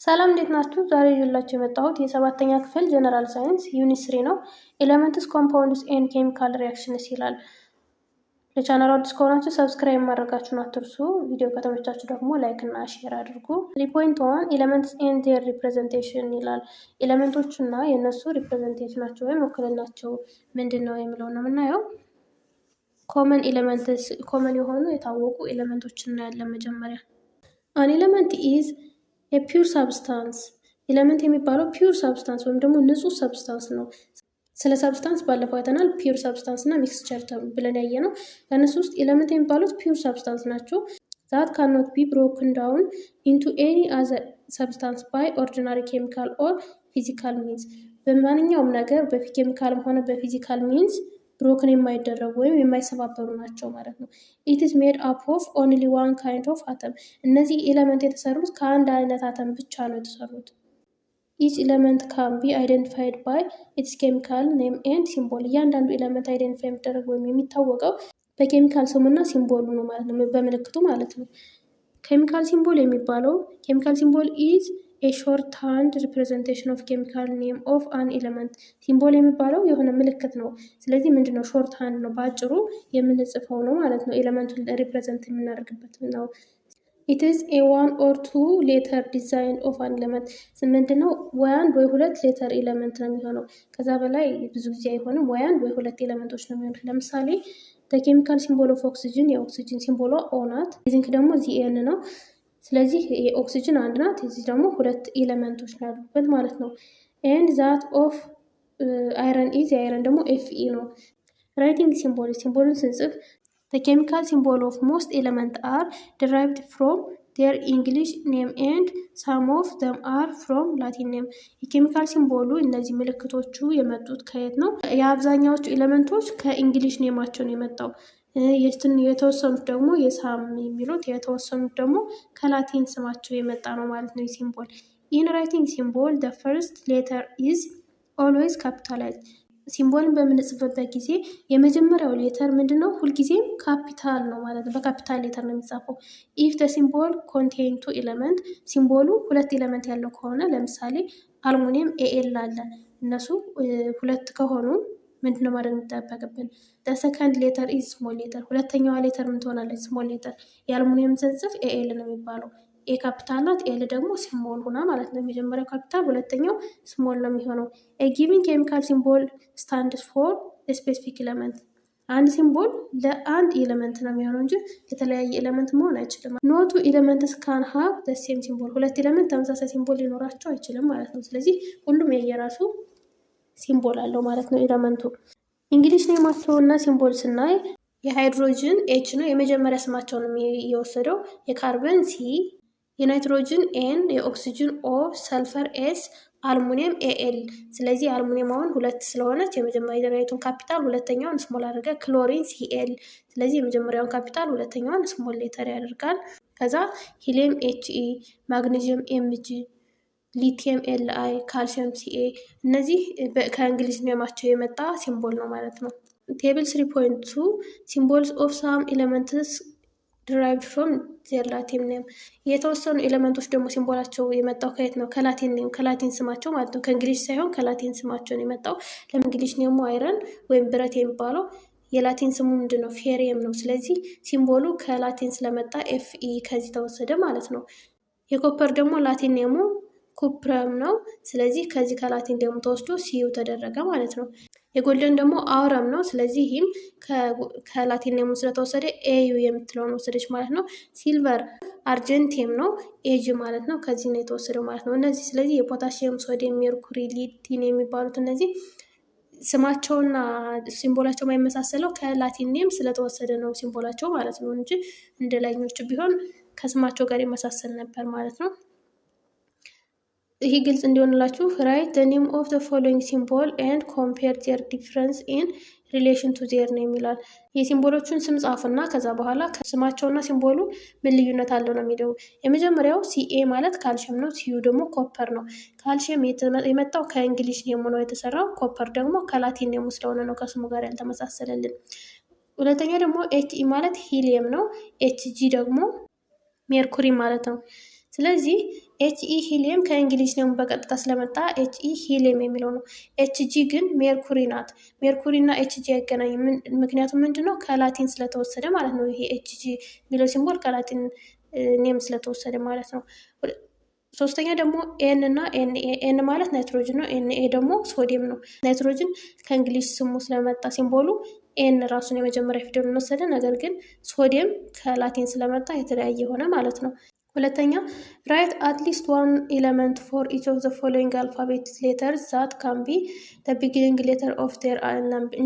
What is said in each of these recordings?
ሰላም እንዴት ናችሁ? ዛሬ ይዤላችሁ የመጣሁት የሰባተኛ ክፍል ጀነራል ሳይንስ ዩኒት 3 ነው። ኤሌመንትስ ኮምፓውንድስ ኤንድ ኬሚካል ሪአክሽንስ ይላል። ለቻናሉ አዲስ ከሆናችሁ ሰብስክራይብ ማድረጋችሁን አትርሱ። ቪዲዮ ከተመቻችሁ ደግሞ ላይክ እና ሼር አድርጉ። 3.1 ኤሌመንትስ ኤንድ ዜር ሪፕሬዘንቴሽን ይላል። ኤሌመንቶች እና የእነሱ ሪፕሬዘንቴሽናቸው ወይም ውክልናቸው ምንድን ነው የሚለው ነው የምናየው። ኮመን ኤሌመንትስ፣ ኮመን የሆኑ የታወቁ ኤሌመንቶች እናያለን። መጀመሪያ አን ኤሌመንት ኢዝ የፒውር ሳብስታንስ። ኤሌመንት የሚባለው ፒውር ሳብስታንስ ወይም ደግሞ ንጹህ ሰብስታንስ ነው። ስለ ሳብስታንስ ባለፈው አይተናል። ፒውር ሳብስታንስ እና ሚክስቸር ብለን ያየ ነው። ከእነሱ ውስጥ ኤሌመንት የሚባሉት ፒውር ሳብስታንስ ናቸው። ዛት ካኖት ቢ ብሮክን ዳውን ኢንቱ ኤኒ አዘር ሰብስታንስ ባይ ኦርዲናሪ ኬሚካል ኦር ፊዚካል ሚንስ። በማንኛውም ነገር በኬሚካልም ሆነ በፊዚካል ሚንስ ብሮክን የማይደረጉ ወይም የማይሰባበሩ ናቸው ማለት ነው። ኢት ኢዝ ሜድ አፕ ኦፍ ኦንሊ ዋን ካይንድ ኦፍ አተም። እነዚህ ኤሌመንት የተሰሩት ከአንድ አይነት አተም ብቻ ነው የተሰሩት። ኢች ኤሌመንት ካን ቢ አይደንቲፋይድ ባይ ኢትስ ኬሚካል ኔም ኤንድ ሲምቦል። እያንዳንዱ ኤሌመንት አይደንቲፋይ የሚደረግ ወይም የሚታወቀው በኬሚካል ስሙና ሲምቦሉ ነው ማለት ነው፣ በምልክቱ ማለት ነው። ኬሚካል ሲምቦል የሚባለው ኬሚካል ሲምቦል ኢዝ a shorthand representation of chemical name of an element። ሲምቦል የሚባለው የሆነ ምልክት ነው። ስለዚህ ምንድነው? ሾርት ሃንድ ነው፣ በአጭሩ የምንጽፈው ነው ማለት ነው። ኤሌመንቱን ሪፕሬዘንት የምናደርግበት ነው። it is a one or two letter design of an element። ምንድነው? ወይ አንድ ወይ ሁለት ሌተር ኤሌመንት ነው የሚሆነው። ከዛ በላይ ብዙ ጊዜ አይሆንም። ወይ አንድ ወይ ሁለት ኤሌመንቶች ነው የሚሆኑት። ለምሳሌ ኬሚካል ሲምቦል ኦፍ ኦክሲጅን፣ የኦክሲጅን ሲምቦሏ ኦ ናት። ዚንክ ደግሞ ዚኤን ነው። ስለዚህ የኦክሲጅን አንድ ናት፣ እዚህ ደግሞ ሁለት ኤሌመንቶች ነው ያሉበት ማለት ነው። ኤንድ ዛት ኦፍ አይረን ኢዝ፣ የአይረን ደግሞ ኤፍኢ ነው። ራይቲንግ ሲምቦል፣ ሲምቦልን ስንጽፍ ኬሚካል ሲምቦል ኦፍ ሞስት ኤሌመንት አር ዲራይቭድ ፍሮም ዴር ኢንግሊሽ ኔም ኤንድ ሳም ኦፍ ዘም አር ፍሮም ላቲን ኔም። የኬሚካል ሲምቦሉ እነዚህ ምልክቶቹ የመጡት ከየት ነው? የአብዛኛዎቹ ኤሌመንቶች ከእንግሊሽ ኔማቸው ነው የመጣው። የተወሰኑት ደግሞ የሳም የሚሉት የተወሰኑት ደግሞ ከላቲን ስማቸው የመጣ ነው ማለት ነው። ሲምቦል ኢን ራይቲንግ ሲምቦል ደ ፈርስት ሌተር ኢዝ ኦልዌይዝ ካፒታላይዝ። ሲምቦልን በምንጽፍበት ጊዜ የመጀመሪያው ሌተር ምንድነው? ሁልጊዜም ካፒታል ነው ማለት ነው። በካፒታል ሌተር ነው የሚጻፈው። ኢፍ ደ ሲምቦል ኮንቴን ቱ ኤሌመንት፣ ሲምቦሉ ሁለት ኤሌመንት ያለው ከሆነ ለምሳሌ አልሙኒየም ኤኤል አለ። እነሱ ሁለት ከሆኑ ምንድነው ማድረግ የሚጠበቅብን? ሰከንድ ሌተር ኢዝ ስሞል ሌተር። ሁለተኛዋ ሌተር ምን ትሆናለች? ስሞል ሌተር። የአልሙኒየም ስንጽፍ ኤኤል ነው የሚባለው። ኤ ካፒታል ናት፣ ኤል ደግሞ ስሞል ሆና ማለት ነው። የመጀመሪያው ካፒታል፣ ሁለተኛው ስሞል ነው የሚሆነው። ጊቪንግ ኬሚካል ሲምቦል ስታንድስ ፎር ስፔሲፊክ ኤሌመንት። አንድ ሲምቦል ለአንድ ኤሌመንት ነው የሚሆነው እንጂ የተለያየ ኤሌመንት መሆን አይችልም። ኖቱ ኤሌመንትስ ካን ሃቭ ዘ ሴም ሲምቦል። ሁለት ኤሌመንት ተመሳሳይ ሲምቦል ሊኖራቸው አይችልም ማለት ነው። ስለዚህ ሁሉም የየራሱ ሲምቦል አለው ማለት ነው ኤሌመንቱ። እንግሊሽ ኔማቸው እና ሲምቦል ስናይ የሃይድሮጅን ኤች ነው፣ የመጀመሪያ ስማቸው ነው የወሰደው። የካርበን ሲ፣ የናይትሮጅን ኤን፣ የኦክሲጅን ኦ፣ ሰልፈር ኤስ፣ አልሙኒየም ኤኤል። ስለዚህ አልሙኒየም አሁን ሁለት ስለሆነች የመጀመሪያዊቱን ካፒታል ሁለተኛውን ስሞል አድርጋ፣ ክሎሪን ሲኤል። ስለዚህ የመጀመሪያውን ካፒታል ሁለተኛውን ስሞል ሌተር ያደርጋል። ከዛ ሂሊየም ኤችኢ፣ ማግኔዥየም ኤምጂ፣ ሊቲየም ኤልአይ፣ ካልሲየም ሲኤ። እነዚህ ከእንግሊዝ ኔማቸው የመጣ ሲምቦል ነው ማለት ነው። ቴብል 3.2 ሲምቦልስ ኦፍ ሳም ኤሌመንትስ ዲራይቭድ ፍሮም ዜር ላቲን ኔም። የተወሰኑ ኤሌመንቶች ደግሞ ሲምቦላቸው የመጣው ከየት ነው? ከላቲን ኔም፣ ከላቲን ስማቸው ማለት ነው። ከእንግሊዝ ሳይሆን ከላቲን ስማቸው ነው የመጣው። ለእንግሊዝ ኔሙ አይረን ወይም ብረት የሚባለው የላቲን ስሙ ምንድን ነው? ፌሪየም ነው። ስለዚህ ሲምቦሉ ከላቲን ስለመጣ ኤፍኢ ከዚህ ተወሰደ ማለት ነው። የኮፐር ደግሞ ላቲን ኔሙ ኩፕረም ነው። ስለዚህ ከዚህ ከላቲን ደግሞ ተወስዶ ሲዩ ተደረገ ማለት ነው። የጎልደን ደግሞ አውረም ነው። ስለዚህ ይህም ከላቲን ኔሙ ስለተወሰደ ኤዩ የምትለውን ወሰደች ማለት ነው። ሲልቨር አርጀንቲየም ነው፣ ኤጅ ማለት ነው። ከዚህ ነው የተወሰደው ማለት ነው። እነዚህ ስለዚህ የፖታሽየም፣ ሶዲየም፣ ሜርኩሪ፣ ሊቲን የሚባሉት እነዚህ ስማቸውና ሲምቦላቸው የማይመሳሰለው ከላቲን ኔም ስለተወሰደ ነው ሲምቦላቸው ማለት ነው እንጂ እንደ ላይኞቹ ቢሆን ከስማቸው ጋር ይመሳሰል ነበር ማለት ነው። ይሄ ግልጽ እንዲሆንላችሁ ራይት ዘ ኔም ኦፍ ዘ ፎሎዊንግ ሲምቦል ኤንድ ኮምፔር ዜር ዲፍረንስ ኢን ሪሌሽን ቱ ዜር ኔም ይላል። የሲምቦሎቹን ስም ጻፉና ከዛ በኋላ ከስማቸውና ሲምቦሉ ምን ልዩነት አለው ነው የሚለው። የመጀመሪያው ሲኤ ማለት ካልሽየም ነው። ሲዩ ደግሞ ኮፐር ነው። ካልሽየም የመጣው ከእንግሊሽ ኔሙ ነው የተሰራው። ኮፐር ደግሞ ከላቲን ኔሙ ስለሆነ ነው ከስሙ ጋር ያልተመሳሰለልን። ሁለተኛ ደግሞ ኤችኢ ማለት ሂሊየም ነው። ኤችጂ ደግሞ ሜርኩሪ ማለት ነው። ስለዚህ ኤችኢ ሂሊየም ከእንግሊዝ ነው በቀጥታ ስለመጣ ኤችኢ ሂሊየም የሚለው ነው። ኤችጂ ግን ሜርኩሪ ናት። ሜርኩሪ እና ኤችጂ አይገናኝም። ምክንያቱም ምንድነው ከላቲን ስለተወሰደ ማለት ነው። ይሄ ኤችጂ የሚለው ሲምቦል ከላቲን ኔም ስለተወሰደ ማለት ነው። ሶስተኛ ደግሞ ኤን እና ኤን ማለት ናይትሮጅን ነው። ኤንኤ ደግሞ ሶዲየም ነው። ናይትሮጅን ከእንግሊዝ ስሙ ስለመጣ ሲምቦሉ ኤን ራሱን የመጀመሪያ ፊደሉን ወሰደ። ነገር ግን ሶዲየም ከላቲን ስለመጣ የተለያየ ሆነ ማለት ነው። ሁለተኛ ራይት አትሊስት ዋን ኤለመንት ፎር ኢች ኦፍ ዘ ፎሎዊንግ አልፋቤት ሌተርስ ዛት ካን ቢ ዘ ቢጊኒንግ ሌተር ኦፍ ዴር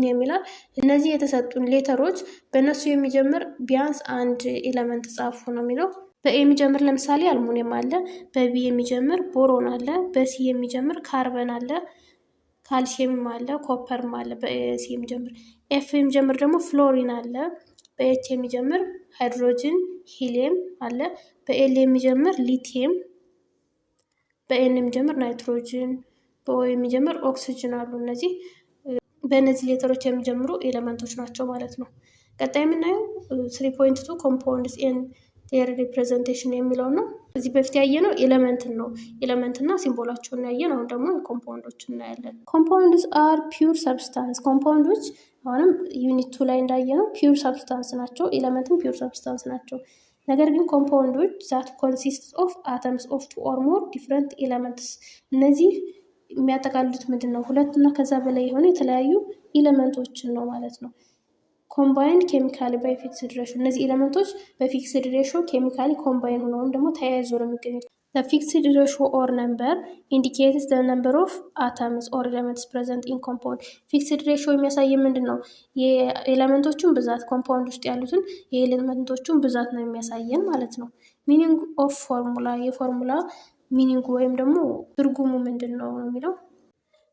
የሚላል። እነዚህ የተሰጡን ሌተሮች በእነሱ የሚጀምር ቢያንስ አንድ ኤለመንት ጻፉ ነው የሚለው። በኤ የሚጀምር ለምሳሌ አልሙኒየም አለ። በቢ የሚጀምር ቦሮን አለ። በሲ የሚጀምር ካርበን አለ። ካልሲየምም አለ። ኮፐርም አለ። በሲ የሚጀምር ኤፍ የሚጀምር ደግሞ ፍሎሪን አለ። በኤች የሚጀምር ሃይድሮጅን ሂሊየም አለ። በኤል የሚጀምር ሊቲየም፣ በኤን የሚጀምር ናይትሮጅን፣ በኦ የሚጀምር ኦክሲጅን አሉ። እነዚህ በእነዚህ ሌተሮች የሚጀምሩ ኤሌመንቶች ናቸው ማለት ነው። ቀጣይ የምናየው 3.2 ኮምፓውንድስ ኤንድ ዴር ሪፕሬዘንቴሽን የሚለው ነው። እዚህ በፊት ያየነው ኤሌመንትን ነው። ኤሌመንትና ሲምቦላቸውን ያየን። አሁን ደግሞ የኮምፓውንዶችን እናያለን። ኮምፓውንድስ አር ፒውር ሰብስታንስ። ኮምፓውንዶች አሁንም ዩኒት 2 ላይ እንዳየነው ፒውር ሰብስታንስ ናቸው። ኤሌመንትም ፒውር ሰብስታንስ ናቸው። ነገር ግን ኮምፓውንዶች ዛት ኮንሲስት ኦፍ አተምስ ኦፍ 2 ኦር ሞር ዲፍረንት ኤሌመንትስ። እነዚህ የሚያጠቃልሉት ምንድን ነው? 2 እና ከዛ በላይ የሆኑ የተለያዩ ኤሌመንቶችን ነው ማለት ነው። ኮምባይንድ ኬሚካሊ ባይ ፊክስድ ሬሾ። እነዚህ ኤሌመንቶች በፊክስድ ሬሾ ኬሚካሊ ኮምባይን ሆነው ወይም ደግሞ ተያይዞ ነው የሚገኙት። ፊክስድ ሬሾ ኦር ነምበር ኢንዲኬትስ ዘ ነምበር ኦፍ አተምስ ኦር ኤሌመንትስ ፕሬዘንት ኢን ኮምፓውንድ። ፊክስድ ሬሾ የሚያሳይ ምንድን ነው? የኤሌመንቶቹን ብዛት፣ ኮምፓውንድ ውስጥ ያሉትን የኤሌመንቶቹን ብዛት ነው የሚያሳየን ማለት ነው። ሚኒንግ ኦፍ ፎርሙላ። የፎርሙላ ሚኒንግ ወይም ደግሞ ትርጉሙ ምንድን ነው የሚለው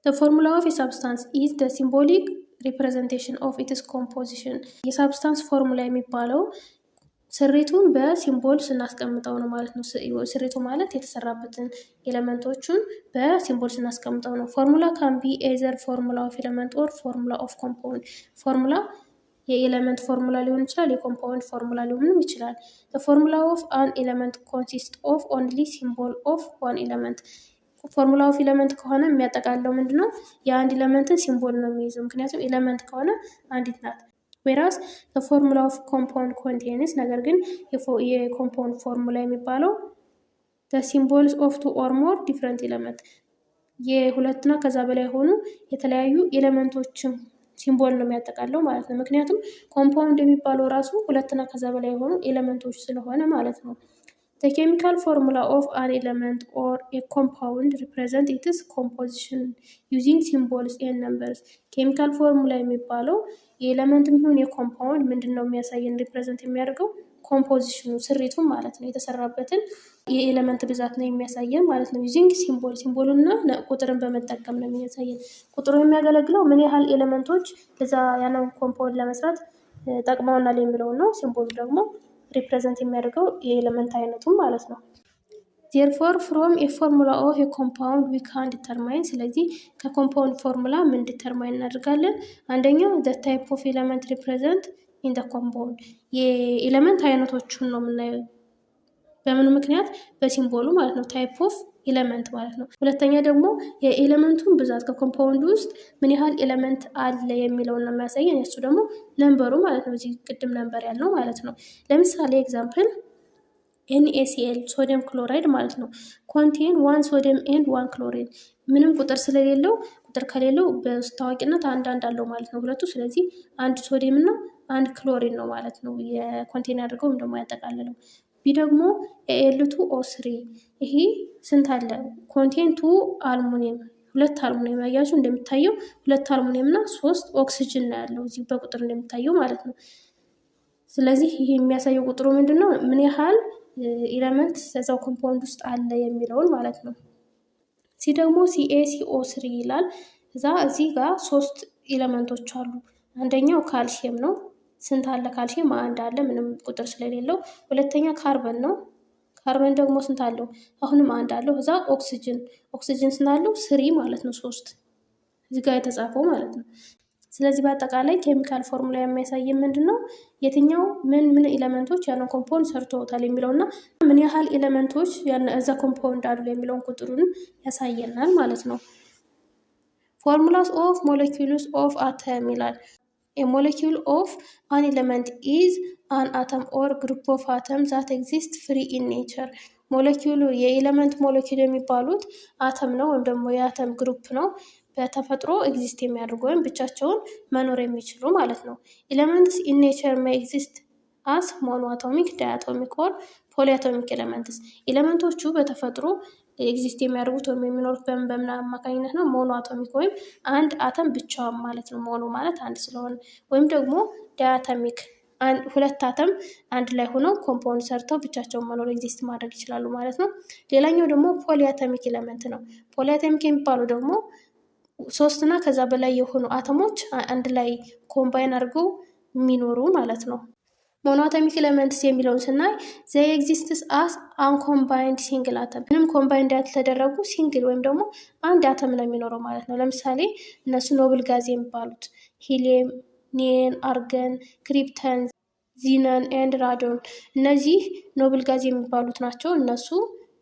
ፎርሙላ ኦፍ የሳብስታንስ ኢዝ ደ ሲምቦሊክ ሪፕሬዘንቴሽን ኦፍ ኢትስ ኮምፖዚሽን። የሳብስታንስ ፎርሙላ የሚባለው ስሪቱን በሲምቦል ስናስቀምጠው ነው ማለት ነው። ስሪቱ ማለት የተሰራበትን ኤሌመንቶቹን በሲምቦል ስናስቀምጠው ነው። ፎርሙላ ካን ቢ ኤዘር ፎርሙላ ኦፍ ኤሌመንት ኦር ፎርሙላ ኦፍ ኮምፓውንድ። ፎርሙላ የኤሌመንት ፎርሙላ ሊሆን ይችላል፣ የኮምፓውንድ ፎርሙላ ሊሆንም ይችላል። ፎርሙላ ኦፍ አን ኤሌመንት ኮንሲስት ኦፍ ኦንሊ ሲምቦል ኦፍ ዋን ኤሌመንት። ፎርሙላ ኦፍ ኤሌመንት ከሆነ የሚያጠቃለው ምንድነው? የአንድ ኤሌመንትን ሲምቦል ነው የሚይዘው። ምክንያቱም ኤሌመንት ከሆነ አንዲት ናት። ዌራስ ፎርሙላ ኦፍ ኮምፓውንድ ኮንቴንስ፣ ነገር ግን የኮምፓውንድ ፎርሙላ የሚባለው ሲምቦልስ ኦፍ 2 ኦር ሞር ዲፍረንት ኤሌመንት፣ የሁለትና ከዛ በላይ የሆኑ የተለያዩ ኤሌመንቶችን ሲምቦል ነው የሚያጠቃለው ማለት ነው። ምክንያቱም ኮምፓውንድ የሚባለው ራሱ 2 እና ከዛ በላይ የሆኑ ኤሌመንቶች ስለሆነ ማለት ነው። The chemical formula of an element or a compound represent its composition using symbols and numbers. ኬሚካል ፎርሙላ የሚባለው የኤሌመንትም ይሁን የኮምፓውንድ ምንድነው የሚያሳየን? ሪፕሬዘንት የሚያደርገው ኮምፖዚሽኑ ስሪቱን ማለት ነው። የተሰራበትን የኤሌመንት ብዛት ነው የሚያሳየን ማለት ነው። ዩዚንግ ሲምቦል፣ ሲምቦሉና ቁጥርን በመጠቀም ነው የሚያሳየን። ቁጥሩ የሚያገለግለው ምን ያህል ኤሌመንቶች ለዛ ያንን ኮምፓውንድ ለመስራት ጠቅመውናል የሚለውን ነው። ሲምቦሉ ደግሞ ሪፕሬዘንት የሚያደርገው የኤሌመንት አይነቱን ማለት ነው። ዜርፎር ፍሮም የፎርሙላ ኦፍ የኮምፓውንድ ዊ ካን ዲተርማይን። ስለዚህ ከኮምፓውንድ ፎርሙላ ምን ዲተርማይን እናደርጋለን? አንደኛው ዘ ታይፕ ኦፍ ኤሌመንት ሪፕሬዘንት ኢን ደ ኮምፓውንድ፣ የኤሌመንት አይነቶቹን ነው የምናየው። በምኑ ምክንያት? በሲምቦሉ ማለት ነው። ታይፕ ኦፍ ኤሌመንት ማለት ነው። ሁለተኛ ደግሞ የኤሌመንቱን ብዛት፣ ከኮምፓውንድ ውስጥ ምን ያህል ኤሌመንት አለ የሚለውን ነው የሚያሳየን። የሱ ደግሞ ነምበሩ ማለት ነው። እዚህ ቅድም ነምበር ያልነው ማለት ነው። ለምሳሌ ኤግዛምፕል NaCl ሶዲየም ክሎራይድ ማለት ነው ኮንቴን 1 ሶዲየም ኤንድ 1 ክሎሪን። ምንም ቁጥር ስለሌለው፣ ቁጥር ከሌለው በውስጥ ታዋቂነት አንድ አለው ማለት ነው ሁለቱ። ስለዚህ 1 ሶዲየም እና 1 ክሎሪን ነው ማለት ነው የኮንቴን ያደርገው ወይም ደግሞ ያጠቃልለው። ቢ ደግሞ Al2O3 ይሄ ስንት አለ? ኮንቴን 2 አልሙኒየም፣ 2 አልሙኒየም ያያችሁ እንደሚታየው 2 አልሙኒየም እና 3 ኦክሲጅን ነው ያለው እዚህ በቁጥር እንደሚታየው ማለት ነው። ስለዚህ ይሄ የሚያሳየው ቁጥሩ ምንድነው? ምን ያህል ኤሌመንት እዛው ኮምፓውንድ ውስጥ አለ የሚለውን ማለት ነው። ሲ ደግሞ CaCO3 ይላል። እዚህ ጋር 3 ኤሌመንቶች አሉ። አንደኛው ካልሲየም ነው። ስንት አለ? ካልሲየም 1 አለ ምንም ቁጥር ስለሌለው። ሁለተኛ ካርበን ነው። ካርበን ደግሞ ስንት አለው? አሁንም 1 አለው። እዛ ኦክሲጅን ስንት አለው? 3 ማለት ነው 3 እዚህ ጋር የተጻፈው ማለት ነው። ስለዚህ በአጠቃላይ ኬሚካል ፎርሙላ የሚያሳይ ምንድነው የትኛው ምን ኤሌመንቶች ያንን ኮምፓውንድ ሰርተውታል የሚለውና ምን ያህል ኤሌመንቶች እዛ ኮምፓውንድ አሉ የሚለውን ቁጥሩን ያሳየናል ማለት ነው። ፎርሙላስ ኦፍ ሞለኪውልስ ኦፍ አተም ይላል። A molecule of an element is an atom or group of atoms that exist free in nature. ሞለኪውሉ የኤሌመንት ሞለኪውል የሚባሉት አተም ነው ወይም ደግሞ የአተም ግሩፕ ነው በተፈጥሮ ኤግዚስት የሚያደርጉ ወይም ብቻቸውን መኖር የሚችሉ ማለት ነው። ኤሌመንትስ ኢን ኔቸር ሜይ ኤግዚስት አስ ሞኖ አቶሚክ ዳያቶሚክ ኦር ፖሊአቶሚክ ኤሌመንትስ። ኤሌመንቶቹ በተፈጥሮ ኤግዚስት የሚያደርጉት ወይም የሚኖሩት በምን አማካኝነት ነው? ሞኖ አቶሚክ ወይም አንድ አተም ብቻውን ማለት ነው። ሞኖ ማለት አንድ ስለሆነ፣ ወይም ደግሞ ዳያቶሚክ ሁለት አተም አንድ ላይ ሆነው ኮምፓውንድ ሰርተው ብቻቸውን መኖር ኤግዚስት ማድረግ ይችላሉ ማለት ነው። ሌላኛው ደግሞ ፖሊአቶሚክ ኤሌመንት ነው። ፖሊአቶሚክ የሚባሉ ደግሞ 3 እና ከዛ በላይ የሆኑ አተሞች አንድ ላይ ኮምባይን አድርገው የሚኖሩ ማለት ነው። ሞኖአቶሚክ ኤሌመንትስ የሚለውን ስናይ ዘይ ኤግዚስትስ አስ አንኮምባይንድ ሲንግል አተም፣ ምንም ኮምባይንድ ያልተደረጉ ሲንግል ወይም ደግሞ አንድ አተም ነው የሚኖረው ማለት ነው። ለምሳሌ እነሱ ኖብል ጋዝ የሚባሉት ሂሊየም፣ ኒየን፣ አርገን፣ ክሪፕተን፣ ዚነን ኤንድ ራዶን እነዚህ ኖብል ጋዝ የሚባሉት ናቸው። እነሱ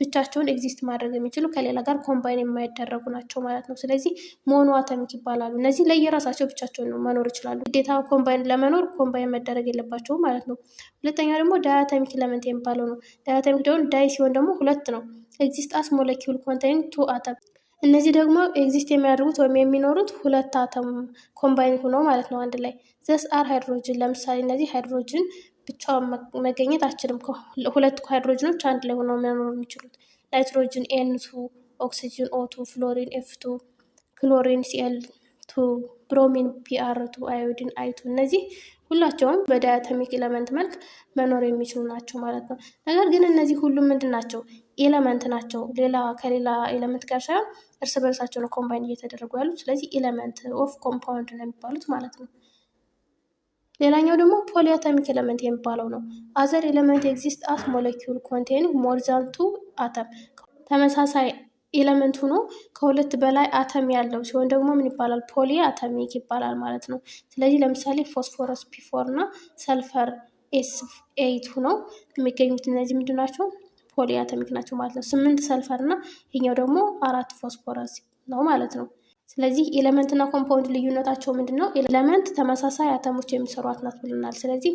ብቻቸውን ኤግዚስት ማድረግ የሚችሉ ከሌላ ጋር ኮምባይን የማይደረጉ ናቸው ማለት ነው። ስለዚህ ሞኖ አተሚክ ይባላሉ። እነዚህ ለየራሳቸው ብቻቸውን መኖር ይችላሉ። ግዴታ ኮምባይን ለመኖር ኮምባይን መደረግ የለባቸውም ማለት ነው። ሁለተኛ ደግሞ ዳያቶሚክ ኤሌመንት የሚባለው ነው። ዳያቶሚክ ደግሞ ዳይ ሲሆን ደግሞ 2 ነው። ኤግዚስት አስ ሞለኪውል ኮንቴይኒንግ 2 አተም። እነዚህ ደግሞ ኤግዚስት የሚያደርጉት ወይም የሚኖሩት 2 አተም ኮምባይን ሆነው ማለት ነው አንድ ላይ። ዘስ አር ሃይድሮጅን። ለምሳሌ እነዚህ ሃይድሮጅን ብቻውን መገኘት አይችልም። 2 ሃይድሮጅኖች አንድ ላይ ሆነው መኖር የሚችሉት ናይትሮጅን ኤን2፣ ኦክሲጅን ኦ2፣ ፍሎሪን ኤፍ2፣ ክሎሪን ሲኤል2፣ ብሮሚን ፒአር2፣ አዮዲን አይ2 እነዚህ ሁላቸውም በዳያቶሚክ ኤሌመንት መልክ መኖር የሚችሉ ናቸው ማለት ነው። ነገር ግን እነዚህ ሁሉም ምንድን ናቸው? ኤሌመንት ናቸው። ከሌላ ኤሌመንት ጋር ሳይሆን እርስ በርሳቸው ነው ኮምባይን እየተደረጉ ያሉት። ስለዚህ ኤሌመንት ኦፍ ኮምፓውንድ ነው የሚባሉት ማለት ነው። ሌላኛው ደግሞ ፖሊአቶሚክ ኤሌመንት የሚባለው ነው። አዘር ኤሌመንት ኤግዚስት አስ ሞለኪውል ኮንቴኒንግ ሞር ዛን 2 አተም። ተመሳሳይ ኤሌመንት ሆኖ ከ2 በላይ አተም ያለው ሲሆን ደግሞ ምን ይባላል? ፖሊ አተሚክ ይባላል ማለት ነው። ስለዚህ ለምሳሌ ፎስፎረስ ፒ4 እና ሰልፈር ኤስ8 ሆነው የሚገኙት እነዚህ ምንድን ናቸው? ፖሊ አተሚክ ናቸው ማለት ነው። 8 ሰልፈር እና ይሄኛው ደግሞ 4 ፎስፎረስ ነው ማለት ነው። ስለዚህ ኤሌመንት እና ኮምፓውንድ ልዩነታቸው ምንድን ነው? ኤሌመንት ተመሳሳይ አተሞች የሚሰሯት ናት ብለናል። ስለዚህ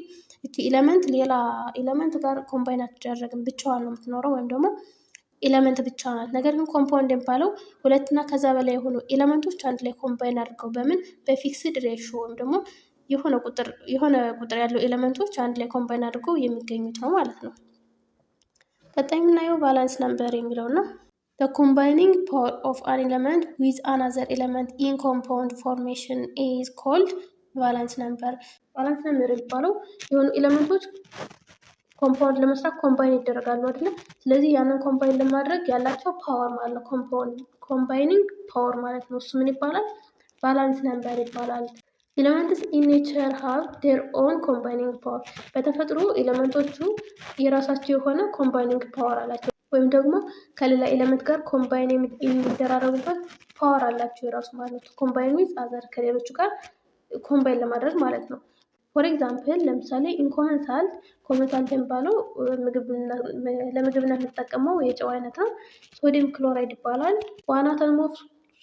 ኤሌመንት ሌላ ኤሌመንት ጋር ኮምባይን አትደረግም፣ ብቻዋን ነው የምትኖረው ወይም ደግሞ ኤሌመንት ብቻ ናት። ነገር ግን ኮምፓውንድ የሚባለው 2 እና ከዛ በላይ የሆኑ ኤሌመንቶች አንድ ላይ ኮምባይን አድርገው በፊክስድ ሬሾ ወይም ደግሞ የሆነ ቁጥር ያለው ኤሌመንቶች አንድ ላይ ኮምባይን አድርገው የሚገኙት ነው ማለት ነው። ቀጣይ የምናየው ቫላንስ ነምበር የሚለው ነው። The combining power of an element with another element in compound formation is called valence number. ቫላንስ ነምበር የሚባለው የሆኑ ኤሌመንቶች ኮምፓውንድ ለመስራት ኮምባይን ይደረጋሉ አይደለ? ስለዚህ ያንን ኮምባይን ለማድረግ ያላቸው ፓወር ማለት ነው። ኮምባይኒንግ ፓወር ማለት ነው። እሱ ምን ይባላል? ቫላንስ ነምበር ይባላል። ኤሌመንትስ ኢን ኔቸር ሃቭ ዴር ኦን ኮምባይኒንግ ፓወር። በተፈጥሮ ኤሌመንቶቹ የራሳቸው የሆነ ኮምባይኒንግ ፓወር አላቸው፣ ወይም ደግሞ ከሌላ ኤሌመንት ጋር ኮምባይን የሚደራረቡበት ፓወር አላቸው የራሱ ማለት ነው። ኮምባይን ዊዝ አዘር ከሌሎቹ ጋር ኮምባይን ለማድረግ ማለት ነው። ፎር ኤግዛምፕል ለምሳሌ ኢንኮመን ሳልት፣ ኮመን ሳልት የሚባለው ለምግብነት የምንጠቀመው የጨው አይነት ነው። ሶዲየም ክሎራይድ ይባላል። ዋን አተም ኦፍ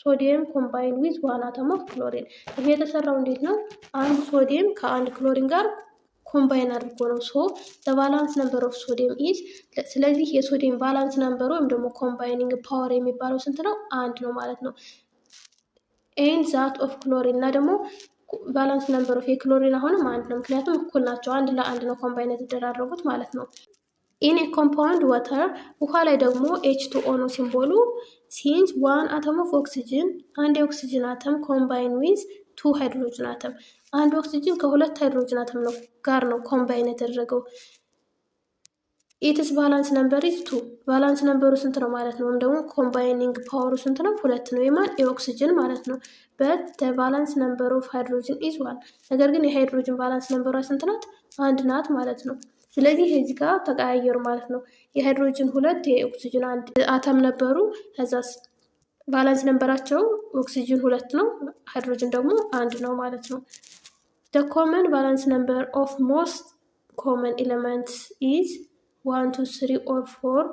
ሶዲየም ኮምባይን ዊዝ ዋን አተም ኦፍ ክሎሪን። ይሄ የተሰራው እንዴት ነው? አንድ ሶዲየም ከአንድ ክሎሪን ጋር ኮምባይን አድርጎ ነው። ሶ ቫላንስ ነምበር ኦፍ ሶዲየም ኢዝ። ስለዚህ የሶዲየም ቫላንስ ነምበሩ ወይም ደግሞ ኮምባይኒንግ ፓወር የሚባለው ስንት ነው? 1 ነው ማለት ነው። ኤንድ ዛት ኦፍ ክሎሪን እና ደግሞ ቫላንስ ነምበር ኦፍ የክሎሪን አሁንም 1 ነው፣ ምክንያቱም እኩል ናቸው። 1 ለ1 ነው ኮምባይን የተደራረጉት ማለት ነው። ኢን ኮምፓውንድ ዋተር፣ ውሃ ላይ ደግሞ H2O ነው ሲምቦሉ። ሲንስ ዋን አተም ኦፍ ኦክሲጅን፣ አንድ የኦክሲጅን አተም ኮምባይን ዊዝ 2 ሃይድሮጅን አተም፣ አንድ ኦክሲጅን ከ2 ሃይድሮጅን አተም ጋር ነው ኮምባይን የተደረገው። ኢትስ ቫላንስ ነምበር ኢዝ 2። ቫላንስ ነምበሩ ስንት ነው ማለት ነው? ወይም ደግሞ ኮምባይኒንግ ፓወሩ ስንት ነው? 2 ነው። የማን የኦክሲጅን ማለት ነው። በት ቫላንስ ነምበር ኦፍ ሃይድሮጅን ኢዝ 1። ነገር ግን የሃይድሮጅን ቫላንስ ነምበሯ ስንት ናት? 1 ናት ማለት ነው። ስለዚህ እዚህ ጋር ተቀያየሩ ማለት ነው። የሃይድሮጅን 2 የኦክሲጅን 1 አተም ነበሩ። ከዛስ ቫላንስ ነምበራቸው ኦክሲጅን 2 ነው፣ ሃይድሮጅን ደግሞ 1 ነው ማለት ነው። the common valence number of most common elements is 1 2 3 or 4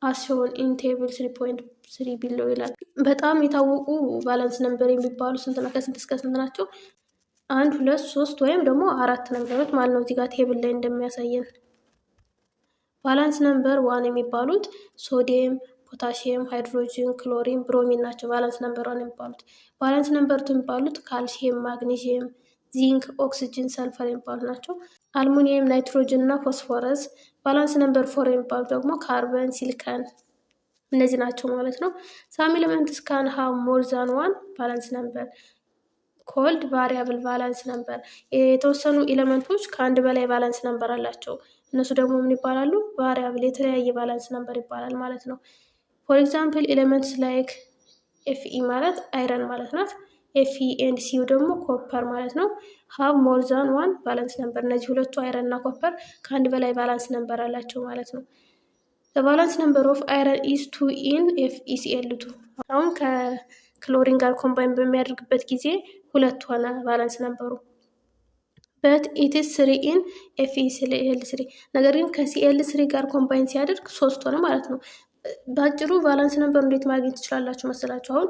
as shown in table 3.3 below ይላል። በጣም የታወቁ ቫላንስ ነምበር የሚባሉ ስንት ነው? ከስንት እስከ ስንት ናቸው? 1 2 3 ወይም ደግሞ 4 ነምበሮች ማለት ነው። እዚህ ጋር ቴብል ላይ እንደሚያሳየን ቫላንስ ነምበር 1 የሚባሉት ሶዲየም፣ ፖታሲየም፣ ሃይድሮጅን፣ ክሎሪን፣ ብሮሚን ናቸው። ቫላንስ ነምበር 1 የሚባሉት። ቫላንስ ነምበር 2 የሚባሉት ካልሲየም፣ ማግኔዥየም፣ ዚንክ፣ ኦክሲጅን፣ ሰልፈር የሚባሉ ናቸው። አልሙኒየም፣ ናይትሮጅን እና ፎስፎረስ። ቫላንስ ነምበር 4 የሚባሉት ደግሞ ካርበን፣ ሲሊከን እነዚህ ናቸው ማለት ነው። ሳም ኤሌመንትስ ካን ሃቭ ሞር ዛን ዋን ቫላንስ ነምበር ኮልድ ቫሪያብል ቫላንስ ነምበር። የተወሰኑ ኤሌመንቶች ከአንድ በላይ ቫላንስ ነምበር አላቸው። እነሱ ደግሞ ምን ይባላሉ? ቫሪያብል የተለያየ ቫላንስ ነምበር ይባላል ማለት ነው። ፎር ኤግዛምፕል ኤሌመንትስ ላይክ ኤፍኢ ማለት አይረን ማለት ናት። ኤፍኢ ኤንድ ሲዩ ደግሞ ኮፐር ማለት ነው። ሃቭ ሞር ዛን ዋን ቫላንስ ነምበር። እነዚህ ሁለቱ አይረን እና ኮፐር ከአንድ በላይ ቫላንስ ነምበር አላቸው ማለት ነው። ቫላንስ ነምበር ኦፍ አይረን ኢዝ 2 ኢን FeCl2። አሁን ከክሎሪን ጋር ኮምባይን በሚያደርግበት ጊዜ 2 ሆነ ቫላንስ ነምበሩ። በት ኢትስ 3 ኢን FeCl3። ነገር ግን ከCl3 ጋር ኮምባይን ሲያደርግ 3 ሆነ ማለት ነው። በአጭሩ ቫላንስ ነምበር እንዴት ማግኘት ትችላላችሁ መሰላችሁ? አሁን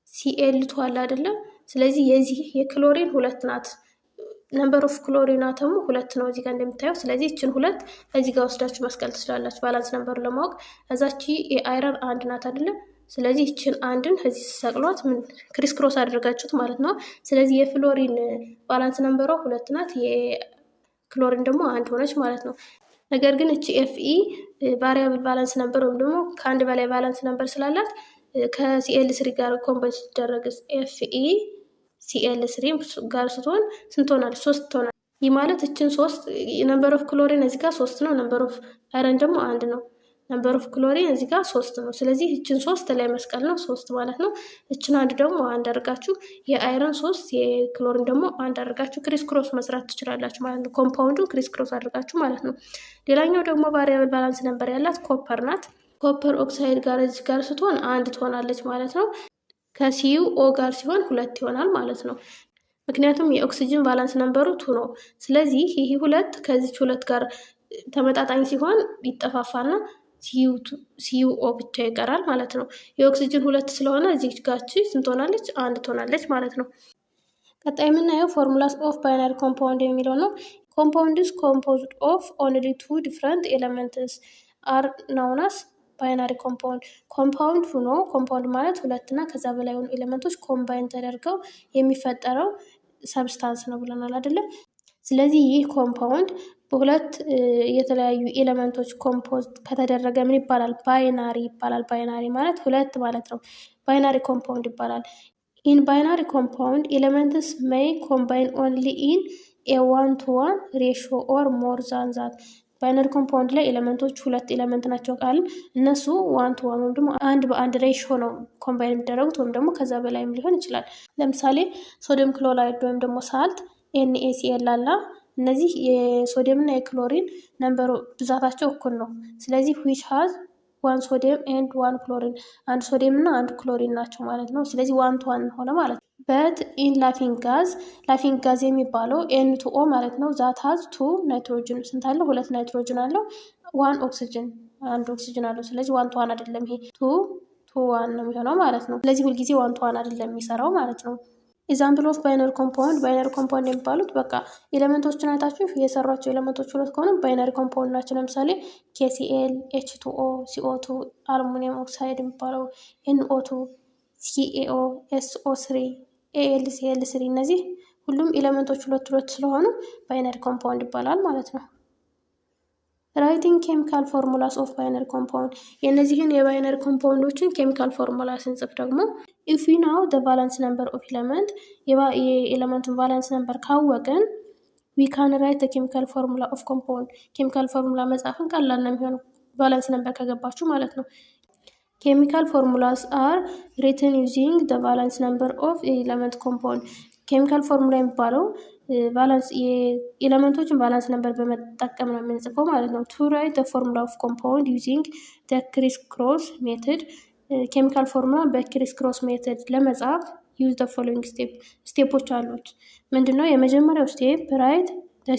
FeCl2 አለ አይደለ? ስለዚህ የዚህ የክሎሪን 2 ናት። ነምበር ኦፍ ክሎሪን አተሙ 2 ነው እዚህ ጋር እንደምታየው። ስለዚህ እችን 2 እዚህ ጋር ወስዳችሁ መስቀል ትችላላችሁ ቫላንስ ነምበሩ ለማወቅ። እዛቺ የአይረን 1 ናት አይደለ? ስለዚህ እችን አንድን እዚህ ሰቅሏት ምን ክሪስ ክሮስ አድርጋችሁት ማለት ነው። ስለዚህ የፍሎሪን ቫላንስ ነምበሯ 2 ናት፣ የክሎሪን ደግሞ 1 ሆነች ማለት ነው። ነገር ግን እቺ ኤፍኢ ቫሪያብል ቫላንስ ነምበር ወይም ደግሞ ከአንድ በላይ ቫላንስ ነምበር ስላላት ከCl3 ጋር ኮምባይን ሲደረግ FeCl3 ጋር ስትሆን ስንት ሆናለች? 3 ትሆናለች። ይህ ማለት እችን 3 ነምበር ኦፍ ክሎሪን እዚህ ጋር 3 ነው፣ ነምበር ኦፍ አይረን ደግሞ 1 ነው። ነምበር ኦፍ ክሎሪን እዚህ ጋር 3 ነው። ስለዚህ እችን 3 ላይ መስቀል ነው 3 ማለት ነው። እችን 1 ደግሞ 1 አድርጋችሁ የአይረን 3 የክሎሪን ደግሞ 1 አድርጋችሁ ክሪስ ክሮስ መስራት ትችላላችሁ ማለት ነው። ኮምፓውንዱን ክሪስ ክሮስ አድርጋችሁ ማለት ነው። ሌላኛው ደግሞ ቫሪያብል ቫላንስ ነምበር ያላት ኮፐር ናት። ኮፐር ኦክሳይድ ጋር እዚህ ጋር ስትሆን 1 ትሆናለች ማለት ነው። ከሲዩ ኦ ጋር ሲሆን 2 ይሆናል ማለት ነው። ምክንያቱም የኦክሲጅን ቫላንስ ነምበሩ 2 ነው። ስለዚህ ይህ 2 ከዚች 2 ጋር ተመጣጣኝ ሲሆን ይጠፋፋና ሲዩኦ ብቻ ይቀራል ማለት ነው። የኦክሲጅን 2 ስለሆነ እዚህ ጋች ስንት ሆናለች? 1 ትሆናለች ማለት ነው። ቀጣይ የምናየው ፎርሙላስ ኦፍ ባይናሪ ኮምፓውንድ የሚለው ነው። ኮምፓውንድስ ኮምፖዝድ ኦፍ ኦንሊ 2 ዲፍረንት ኤሌመንትስ አር ናውናስ ባይናሪ ኮምፓውንድ። ኮምፓውንድ ሆኖ ኮምፓውንድ ማለት 2 እና ከዛ በላይ የሆኑ ኤሌመንቶች ኮምባይን ተደርገው የሚፈጠረው ሰብስታንስ ነው ብለናል አይደለም? ስለዚህ ይህ ኮምፓውንድ በሁለት የተለያዩ ኤሌመንቶች ኮምፖዝ ከተደረገ ምን ይባላል? ባይናሪ ይባላል። ባይናሪ ማለት 2 ማለት ነው። ባይናሪ ኮምፓውንድ ይባላል። ኢን ባይናሪ ኮምፓውንድ ኤሌመንትስ ሜይ ኮምባይን ኦንሊ ኢን ኤ 1:1 ሬሽዮ ኦር ሞር ዛን ዛት። ባይናሪ ኮምፓውንድ ላይ ኤሌመንቶች 2 ኤሌመንት ናቸው ቃል እነሱ 1:1 ወይም ደግሞ 1:1 ሬሽዮ ነው ኮምባይን የሚደረጉት ወይም ደግሞ ከዛ በላይም ሊሆን ይችላል። ለምሳሌ ሶዲየም ክሎራይድ ወይም ደግሞ ሳልት NaCl አላ እነዚህ የሶዲየም እና የክሎሪን ነምበሩ ብዛታቸው እኩል ነው። ስለዚህ which has 1 ሶዲየም and 1 ክሎሪን 1 ሶዲየም እና 1 ክሎሪን ናቸው ማለት ነው። ስለዚህ 1:1 ሆነ ማለት ነው። በት ኢን ላፊንግ ጋዝ የሚባለው N2O ማለት ነው። ዛት has 2 ናይትሮጅን ስንት አለው? 2 ናይትሮጅን አለው። 1 ኦክሲጅን 1 ኦክሲጅን አለው። ስለዚህ 1:1 አይደለም፣ ይሄ 2:1 ነው የሚሆነው ማለት ነው። ስለዚህ ሁልጊዜ 1:1 አይደለም የሚሰራው ማለት ነው። ኤግዛምፕል ኦፍ ባይነሪ ኮምፓውንድ። ባይነሪ ኮምፓውንድ የሚባሉት በቃ ኤሌመንቶችን አይታችሁ የሰሯቸው ኤሌመንቶች 2 ከሆኑ ባይነሪ ኮምፓውንድ ናቸው። ለምሳሌ KCl፣ H2O፣ CO2፣ አልሙኒየም ኦክሳይድ የሚባለው NO2፣ CaO፣ SO3፣ AlCl3 እነዚህ ሁሉም ኤሌመንቶች 2 ስለሆኑ ባይነሪ ኮምፓውንድ ይባላል ማለት ነው። ራይቲንግ ኬሚካል ፎርሙላስ ኦፍ ባይነሪ ኮምፓውንድ። የእነዚህን የባይነሪ ኮምፓውንዶችን ኬሚካል ፎርሙላ ስንጽፍ ደግሞ ኢፍ ዊ ናው ዘ ቫላንስ ነምበር ኦፍ ኤሌመንት የኤሌመንቱን ቫላንስ ነምበር ካወቅን ዊ ካን ራይት ዘ ኬሚካል ፎርሙላ ኦፍ ኮምፓውንድ። ኬሚካል ፎርሙላ መጻፍን ቀላል ነው የሚሆነው ቫላንስ ነምበር ከገባችሁ ማለት ነው። ኬሚካል ፎርሙላስ አር ሪትን ዩዚንግ ዘ ቫላንስ ነምበር ኦፍ ኤሌመንት ኮምፓውንድ። ኬሚካል ፎርሙላ የሚባለው ቫላንስ የኤሌመንቶችን ቫላንስ ነምበር በመጠቀም ነው የምንጽፈው ማለት ነው። ቱ ራይት ፎርሙላ ኦፍ ኮምፓውንድ ዩዚንግ ክሪስ ክሮስ ሜትድ ኬሚካል ፎርሙላ በክሪስ ክሮስ ሜትድ ለመጻፍ ዩዝ ፎሎዊንግ ስቴፖች አሉት። ምንድነው? የመጀመሪያው ስቴፕ ራይት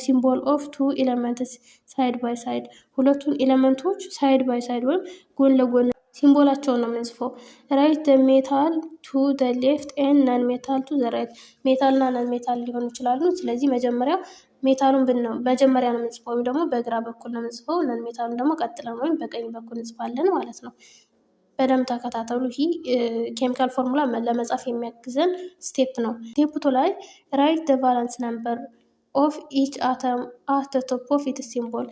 ሲምቦል ኦፍ ቱ ኤሌመንትስ ሳይድ ባይ ሳይድ፣ ሁለቱን ኤሌመንቶች ሳይድ ባይ ሳይድ ወይም ጎን ለጎን ሲምቦላቸውን ነው የምንጽፈው። ራይት ሜታል ቱ ዘ ሌፍት ኤን ናን ሜታል ቱ ዘ ራይት፣ ሜታል እና ናን ሜታል ሊሆኑ ይችላሉ። ስለዚህ መጀመሪያ ሜታሉን መጀመሪያ ነው የምንጽፈው ወይም ደግሞ በግራ በኩል ነው የምንጽፈው። ናን ሜታሉን ደግሞ ቀጥለን ወይም በቀኝ በኩል እንጽፋለን ማለት ነው። በደንብ ተከታተሉ። ይህ ኬሚካል ፎርሙላ ለመጻፍ የሚያግዘን ስቴፕ ነው። ስቴፕ ቱ ላይ ራይት ዘ ቫላንስ ነምበር ኦፍ ኢች አተም አት ቶፕ ኦፍ ኢትስ ሲምቦል፣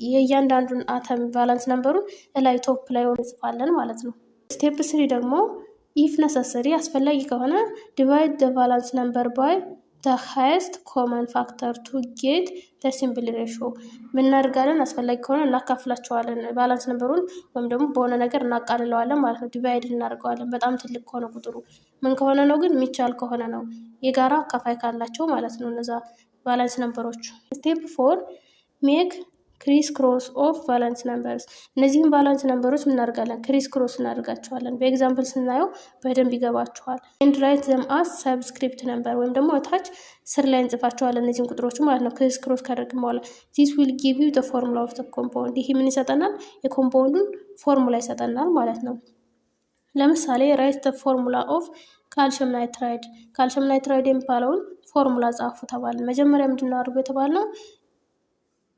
የእያንዳንዱን አተም ቫላንስ ነምበሩን ላይ ቶፕ ላይ እንጽፋለን ማለት ነው። ስቴፕ ስሪ ደግሞ ኢፍ ነሰሰሪ አስፈላጊ ከሆነ ዲቫይድ ዘ ቫላንስ ነምበር ባይ ዘ ሃይስት ኮመን ፋክተር ቱ ጌት ዘ ሲምፕል ሬሾ። ምን እናደርጋለን? አስፈላጊ ከሆነ እናካፍላቸዋለን ቫላንስ ነምበሩን ወይም ደግሞ በሆነ ነገር እናቃልለዋለን ማለት ነው። ዲቫይድ እናደርገዋለን። በጣም ትልቅ ከሆነ ቁጥሩ ምን ከሆነ ነው ግን የሚቻል ከሆነ ነው፣ የጋራ አካፋይ ካላቸው ማለት ነው እነዛ ቫላንስ ነምበሮች። ስቴፕ ፎር ሜክ ክሪስ ክሮስ ኦፍ ቫላንስ ነምበርስ። እነዚህም ቫላንስ ነምበሮች እናደርጋለን ክሪስ ክሮስ እናደርጋቸዋለን። በኤግዛምፕል ስናየው በደንብ ይገባቸዋል። ኤንድ ራይት ዘም አስ ሰብስክሪፕት ነምበር፣ ወይም ደግሞ እታች ስር ላይ እንጽፋቸዋለን እነዚህን ቁጥሮች ማለት ነው። ክሪስ ክሮስ ካደረግን በኋላ ዚስ ዊል ጊቭ ዩ ዘ ፎርሙላ ኦፍ ዘ ኮምፓውንድ፣ ይህ ምን ይሰጠናል? የኮምፓውንዱን ፎርሙላ ይሰጠናል ማለት ነው። ለምሳሌ ራይት ዘ ፎርሙላ ኦፍ ካልሽየም ናይትራይድ፣ ካልሽየም ናይትራይድ የሚባለውን ፎርሙላ ጻፉ ተባለ። መጀመሪያ ምንድነው አድርጎ የተባልነው?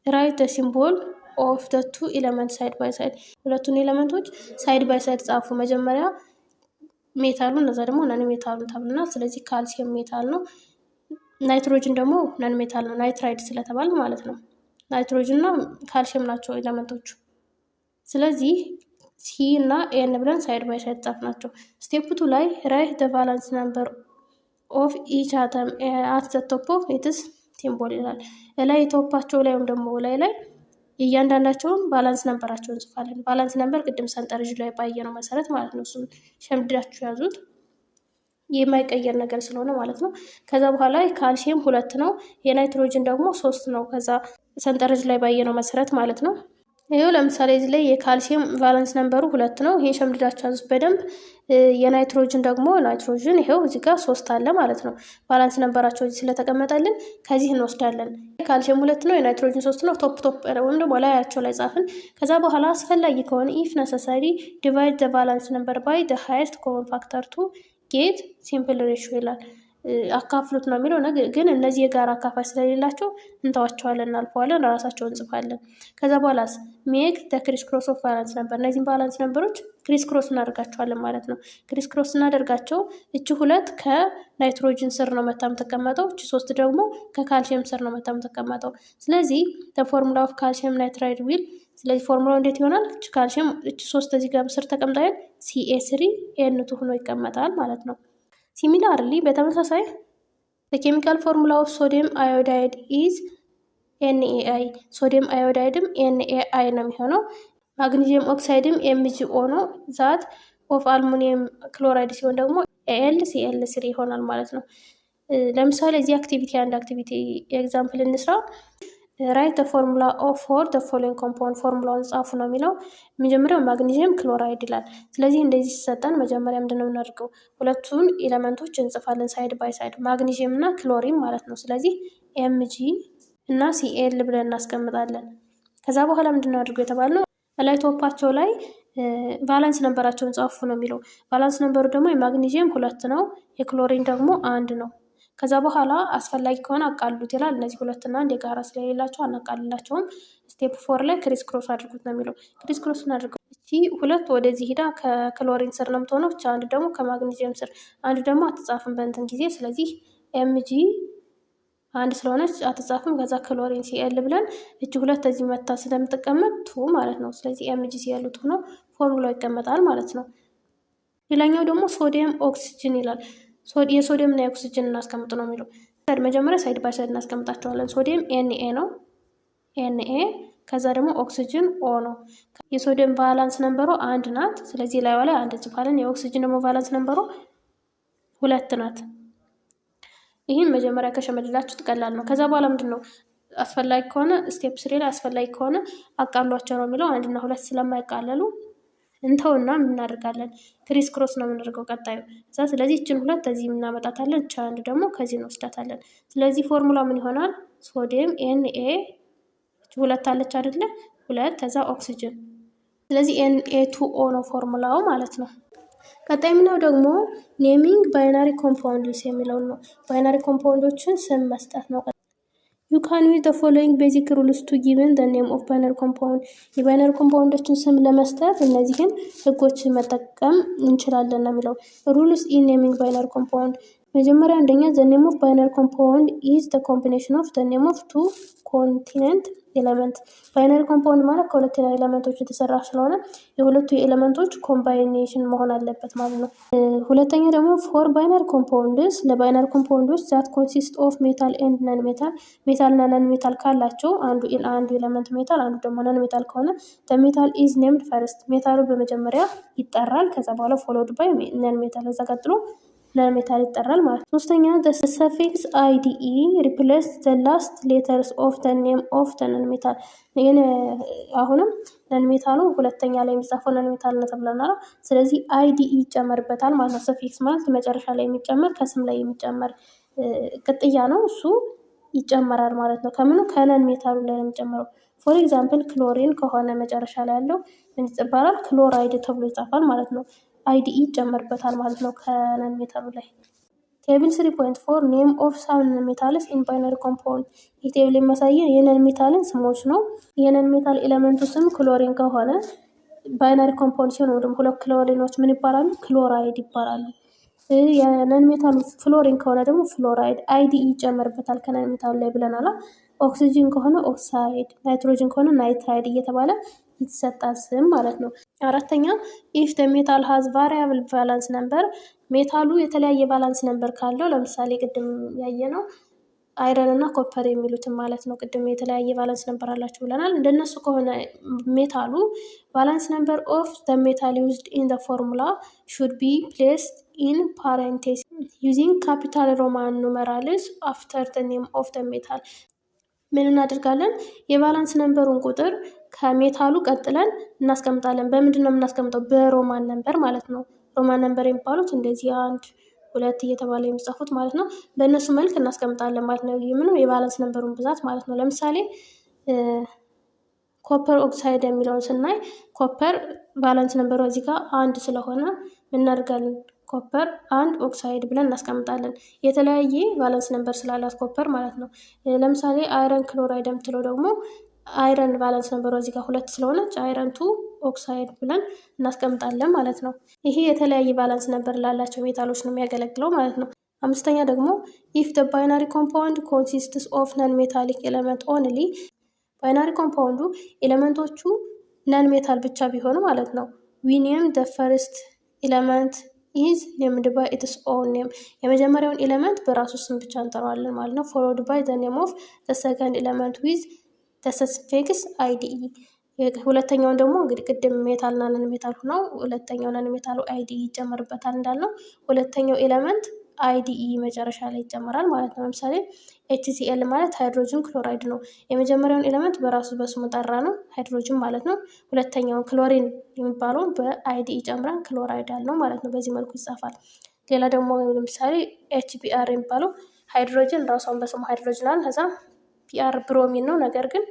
ራይት ሲምቦል ኦፍ ዘ ቱ ኤሌመንት ሳይድ ባይ ሳይድ፣ ሁለቱን ኤሌመንቶች ሳይድ ባይ ሳይድ ጻፉ። መጀመሪያ ሜታሉ እነዛ ደግሞ ነን ሜታሉ ተብለናል። ስለዚህ ካልሲየም ሜታል ነው፣ ናይትሮጅን ደግሞ ነን ሜታል ነው፣ ናይትራይድ ስለተባለ ማለት ነው። ናይትሮጅን እና ካልሲየም ናቸው ኤሌመንቶቹ። ስለዚህ ሲ እና ኤን ብለን ሳይድ ባይ ሳይድ ጻፍ ናቸው። ስቴፕ ቱ ላይ ራይት ዘ ቫላንስ ነምበር ኦፍ ኢች አተም አት ዘ ቶፕ ኦፍ ኢትስ ሲምቦል ይላል። ላይ ቶፓቸው ላይ ወይም ደግሞ ላይ እያንዳንዳቸውን ባላንስ ነምበራቸው እንጽፋለን። ባላንስ ነምበር ቅድም ሰንጠረዥ ላይ ባየነው መሰረት ማለት ነው። እሱም ሸምድዳችሁ ያዙት የማይቀየር ነገር ስለሆነ ማለት ነው። ከዛ በኋላ ካልሲየም 2 ነው፣ የናይትሮጅን ደግሞ 3 ነው። ከዛ ሰንጠረዥ ላይ ባየነው መሰረት ማለት ነው። ይሄው ለምሳሌ እዚህ ላይ የካልሲየም ቫለንስ ነምበሩ 2 ነው። ይሄን ሸምድዳችሁ ያዙት በደንብ። የናይትሮጅን ደግሞ ናይትሮጅን ይሄው እዚህ ጋር 3 አለ ማለት ነው። ቫለንስ ነምበራቸው እዚህ ስለተቀመጠልን ከዚህ እንወስዳለን። ካልሲየም 2 ነው፣ የናይትሮጅን 3 ነው። ቶፕ ወይም ደግሞ ላያቸው ላይ ጻፍን። ከዛ በኋላ አስፈላጊ ከሆነ ኢፍ ነሰሰሪ ዲቫይድ ዘ ቫለንስ ነምበር ባይ ዘ ሃይስት ኮመን ፋክተር ቱ ጌት ሲምፕል ሬሾ ይላል። አካፍሉት ነው የሚለው ነገር ግን እነዚህ የጋራ አካፋይ ስለሌላቸው እንተዋቸዋለን፣ እናልፈዋለን፣ ራሳቸውን እንጽፋለን። ከዛ በኋላስ ሜክ ደ ክሪስ ክሮስ ኦፍ ቫላንስ ነምበር፣ እነዚህም ቫላንስ ነምበሮች ክሪስ ክሮስ እናደርጋቸዋለን ማለት ነው። ክሪስ ክሮስ እናደርጋቸው እቺ 2 ከናይትሮጅን ስር ነው መታ የምትቀመጠው፣ እቺ 3 ደግሞ ከካልሲየም ስር ነው መታ የምትቀመጠው። ስለዚህ ፎርሙላ ኦፍ ካልሲየም ናይትራይድ ዊል፣ ስለዚህ ፎርሙላው እንዴት ይሆናል? እቺ ካልሲየም እቺ 3 እዚህ ጋር ስር ተቀምጣለን CA3N2 ሆኖ ይቀመጣል ማለት ነው። ሲሚላርሊ በተመሳሳይ በኬሚካል ፎርሙላ ኦፍ ሶዲየም አዮዳይድ ኢዝ NaI፣ ሶዲየም አዮዳይድም NaI ነው የሚሆነው። ማግኒዚየም ኦክሳይድም MgO ነው። ዛት ኦፍ አልሙኒየም ክሎራይድ ሲሆን ደግሞ AlCl3 ይሆናል ማለት ነው። ለምሳሌ እዚህ አክቲቪቲ አንድ አክቲቪቲ ኤግዛምፕል እንስራ። ራይት ፎርሙላ ኦፍ ፎር ዘ ፎሎዊንግ ኮምፓውንድ፣ ፎርሙላውን ጻፉ ነው የሚለው። መጀመሪያው ማግኒዚየም ክሎራይድ ይላል። ስለዚህ እንደዚህ ሲሰጠን መጀመሪያ ምንድነው የምናደርገው? ሁለቱን ኤሌመንቶች እንጽፋለን ሳይድ ባይ ሳይድ፣ ማግኒዚየም እና ክሎሪን ማለት ነው። ስለዚህ Mg እና Cl ብለን እናስቀምጣለን። ከዛ በኋላ ምንድነው አድርገው የተባልነው? ላይ ቶፓቸው ላይ ቫላንስ ነምበራቸውን ጻፉ ነው የሚለው። ቫላንስ ነምበሩ ደግሞ የማግኒዚየም 2 ነው፣ የክሎሪን ደግሞ 1 ነው። ከዛ በኋላ አስፈላጊ ከሆነ አቃልሉት ይላል። እነዚህ 2 እና 1 የጋራ ስለሌላቸው አናቃልላቸውም። ስቴፕ 4 ላይ ክሪስ ክሮስ አድርጉት ነው የሚለው። ክሪስ ክሮስ እናድርገው። እቺ 2 ወደዚህ ሄዳ ከክሎሪን ስር ነው የምትሆነው፣ እቺ 1 ደግሞ ከማግኒዚየም ስር፣ 1 ደግሞ አትጻፍም በእንትን ጊዜ። ስለዚህ Mg 1 ስለሆነች አትጻፍም። ከዛ ክሎሪን Cl ብለን እቺ 2 እዚህ መታ ስለምትቀመጥ 2 ማለት ነው። ስለዚህ Mg Cl 2 ነው፣ ፎርሙላው ይቀመጣል ማለት ነው። ሌላኛው ደግሞ ሶዲየም ኦክሲጅን ይላል። የሶዲየም እና የኦክሲጅን እናስቀምጡ ነው የሚለው። መጀመሪያ ሳይድ ባይ ሳይድ እናስቀምጣቸዋለን። ሶዲየም Na ነው፣ Na። ከዛ ደግሞ ኦክሲጅን O ነው። የሶዲየም ቫላንስ ነምበሩ 1 ናት። ስለዚህ ላይዋ ላይ 1 እንጽፋለን። የኦክሲጅን ደግሞ ቫላንስ ነምበሩ 2 ናት። ይህን መጀመሪያ ከሸመደዳችሁት ቀላል ነው። ከዛ በኋላ ምንድን ነው አስፈላጊ ከሆነ ስቴፕ 3 ላይ አስፈላጊ ከሆነ አቃሏቸው ነው የሚለው። 1 እና 2 ስለማይቃለሉ እንተውና ምን እናደርጋለን? ክሪስ ክሮስ ነው የምናደርገው ቀጣዩ። ስለዚህ እችን 2 እዚህ እናመጣታለን፣ እች 1 ደግሞ ከዚህ እንወስዳታለን። ስለዚህ ፎርሙላ ምን ይሆናል? ሶዲየም Na 2 አለች አይደለ? 2 ከዛ ኦክሲጅን። ስለዚህ Na2O ነው ፎርሙላው ማለት ነው። ቀጣይ የምናየው ደግሞ ኔሚንግ ባይናሪ ኮምፓውንድስ የሚለውን ነው። ባይናሪ ኮምፓውንዶችን ስም መስጠት ነው። ዩ ካን ዩዝ ዘ ፎሎዊንግ ቤዚክ ሩልስ ቱ ጊቭን ዘ ኔም ኦፍ ባይናሪ ኮምፓውንድ። የባይናሪ ኮምፓውንዶችን ስም ለመስጠት እነዚህን ህጎች መጠቀም እንችላለን ነው የሚለው። ሩልስ ኢን ኔሚንግ ባይናሪ ኮምፓውንድ። መጀመሪያ አንደኛ ዘ ኔም ኦፍ ባይናሪ ኮምፓውንድ ኢዝ ዘ ኮምቢኔሽን ኦፍ ዘ ኔም ኦፍ ቱ ኮንቲነንት ኤለመንት። ባይናሪ ኮምፓውንድ ማለት ከሁለት ኤለመንቶች የተሰራ ስለሆነ የሁለቱ ኤለመንቶች ኮምባይኔሽን መሆን አለበት ማለት ነው። ሁለተኛ ደግሞ ፎር ባይናሪ ኮምፓውንድስ፣ ለባይናሪ ኮምፓውንዶች ዛት ኮንሲስት ኦፍ ሜታል ኤንድ ነን ሜታል፣ ሜታል እና ነን ሜታል ካላቸው አንዱ ኤለመንት ሜታል አንዱ ደግሞ ነን ሜታል ከሆነ ሜታል ኢዝ ኔምድ ፈርስት፣ ሜታሉ በመጀመሪያ ይጠራል። ከዛ በኋላ ፎሎድ ባይ ነን ሜታል፣ ከዛ ቀጥሎ ነን ሜታል ይጠራል ማለት ነው። ሶስተኛ ሰፊክስ አይዲኢ ሪፕሌስ ዘ ላስት ሌተርስ ኦፍ ዘ ኔም ኦፍ ዘ ነን ሜታል። አሁንም ነን ሜታሉ ሁለተኛ ላይ የሚጻፈው ነን ሜታል ነው ተብለናል። ስለዚህ አይዲኢ ይጨመርበታል ማለት ነው። ሰፊክስ ማለት መጨረሻ ላይ የሚጨመር ከስም ላይ የሚጨመር ቅጥያ ነው። እሱ ይጨመራል ማለት ነው። ከምኑ ከነን ሜታሉ ላይ ነው የሚጨመረው። ፎር ኤግዛምፕል ክሎሪን ከሆነ መጨረሻ ላይ ያለው ምን ይባላል? ክሎራይድ ተብሎ ይጻፋል ማለት ነው። አይዲኢ ይጨመርበታል ማለት ነው ከነን ሜታሉ ላይ። ቴብል 3.4 ኔም ኦፍ ሳም ነን ሜታልስ ኢን ባይናሪ ኮምፓውንድ። ይህ ቴብል የሚያሳየው የነን ሜታልን ስሞች ነው። የነን ሜታል ኤለመንቱ ስም ክሎሪን ከሆነ ባይናሪ ኮምፓውንድ ሲሆን ደግሞ ሁለት ክሎሪኖች ምን ይባላሉ? ክሎራይድ ይባላሉ። የነን ሜታሉ ፍሎሪን ከሆነ ደግሞ ፍሎራይድ አይዲኢ ይጨመርበታል ከነን ሜታሉ ላይ ብለናል። ኦክሲጅን ከሆነ ኦክሳይድ፣ ናይትሮጅን ከሆነ ናይትራይድ እየተባለ ይሰጣል ስም ማለት ነው። አራተኛ ኢፍ ደ ሜታል ሃዝ ቫሪያብል ቫላንስ ነምበር፣ ሜታሉ የተለያየ ቫላንስ ነምበር ካለው ለምሳሌ ቅድም ያየ ነው አይረን እና ኮፐር የሚሉትን ማለት ነው። ቅድም የተለያየ ቫላንስ ነምበር አላቸው ብለናል። እንደነሱ ከሆነ ሜታሉ ቫላንስ ነምበር ኦፍ ደ ሜታል ዩዝድ ኢን ደ ፎርሙላ ሹድ ቢ ፕሌስድ ኢን ፓሬንቴሲስ ዩዚንግ ካፒታል ሮማን ኑመራልስ አፍተር ደ ኔም ኦፍ ደ ሜታል። ምን እናደርጋለን? የቫላንስ ነምበሩን ቁጥር ከሜታሉ ቀጥለን እናስቀምጣለን። በምንድን ነው የምናስቀምጠው? በሮማን ነምበር ማለት ነው። ሮማን ነምበር የሚባሉት እንደዚህ 1 2 እየተባለ የሚጻፉት ማለት ነው። በእነሱ መልክ እናስቀምጣለን ማለት ነው። ይህ ምንም የቫላንስ ነምበሩን ብዛት ማለት ነው። ለምሳሌ ኮፐር ኦክሳይድ የሚለውን ስናይ ኮፐር ቫላንስ ነምበሩ እዚህ ጋር 1 ስለሆነ እናደርጋለን ኮፐር 1 ኦክሳይድ ብለን እናስቀምጣለን። የተለያየ ቫላንስ ነምበር ስላላት ኮፐር ማለት ነው። ለምሳሌ አይረን ክሎራይድ የምትለው ደግሞ አይረን ቫላንስ ነምበሩ እዚህ ጋር 2 ስለሆነች አይረን 2 ኦክሳይድ ብለን እናስቀምጣለን ማለት ነው። ይሄ የተለያየ ቫላንስ ነምበር ላላቸው ሜታሎች ነው የሚያገለግለው ማለት ነው። አምስተኛ ደግሞ ኢፍ ደ ባይናሪ ኮምፓውንድ ኮንሲስትስ ኦፍ ነን ሜታሊክ ኤለመንት ኦንሊ፣ ባይናሪ ኮምፓውንዱ ኤለመንቶቹ ነን ሜታል ብቻ ቢሆኑ ማለት ነው። ዊ ኔም ደ ፈርስት ኤለመንት ኢዝ ኔምድ ባይ ኢትስ ኦን ኔም፣ የመጀመሪያውን ኤለመንት በራሱ ስም ብቻ እንጠራዋለን ማለት ነው። ፎሎድ ባይ ዘ ኔም ኦፍ ዘ ሰከንድ ኤለመንት ዊዝ ዘ ሰፊክስ አይዲኢ። ሁለተኛውን ደግሞ እንግዲህ ቅድም ሜታል እና ነን ሜታል ሆነው ሁለተኛው ነን ሜታሉ አይዲኢ ይጨመርበታል እንዳልነው፣ ሁለተኛው ኤለመንት አይዲኢ መጨረሻ ላይ ይጨመራል ማለት ነው። ለምሳሌ HCl ማለት ሃይድሮጅን ክሎራይድ ነው። የመጀመሪያውን ኤለመንት በራሱ በስሙ ጠራ ነው ሃይድሮጅን ማለት ነው። ሁለተኛውን ክሎሪን የሚባለውን በአይዲኢ ጨምረን ክሎራይድ ያልነው ማለት ነው። በዚህ መልኩ ይጻፋል። ሌላ ደግሞ ለምሳሌ HBr የሚባለው ሃይድሮጅን ራሷን በስሙ ሃይድሮጅን አለ፣ ከዛ ፒአር ብሮሚን ነው፣ ነገር ግን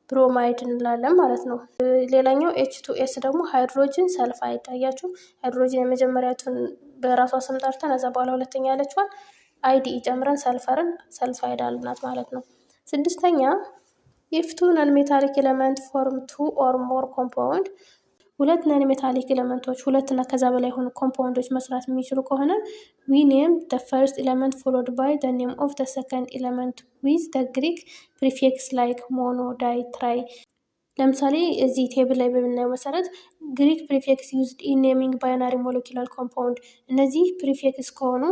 ብሮማይድ እንላለን ማለት ነው። ሌላኛው H2S ደግሞ ሃይድሮጅን ሰልፋይድ። አያችሁ ሃይድሮጅን የመጀመሪያቱን በራሷ ስም ጠርተን ከዛ በኋላ ሁለተኛ ያለችዋን አይዲኢ ጨምረን ሰልፈርን ሰልፋይድ አልናት ማለት ነው። ስድስተኛ ኢፍ ቱ ነን ሜታሊክ ኤለመንት ፎርም 2 ኦር ሞር ኮምፓውንድ፣ ሁለት ነን ሜታሊክ ኤለመንቶች ሁለትና ከዛ በላይ የሆኑ ኮምፓውንዶች መስራት የሚችሉ ከሆነ ዊ ኔም ደ ፈርስት ኤለመንት ፎሎድ ባይ ደ ኔም ኦፍ ደ ሰከንድ ኤለመንት ዊዝ ደ ግሪክ ፕሪፊክስ ላይክ ሞኖ ዳይ ትራይ። ለምሳሌ እዚህ ቴብል ላይ በምናየው መሰረት ግሪክ ፕሪፊክስ ዩዝድ ኢን ኔሚንግ ባይናሪ ሞለኪውላር ኮምፓውንድ። እነዚህ ፕሪፊክስ ከሆኑ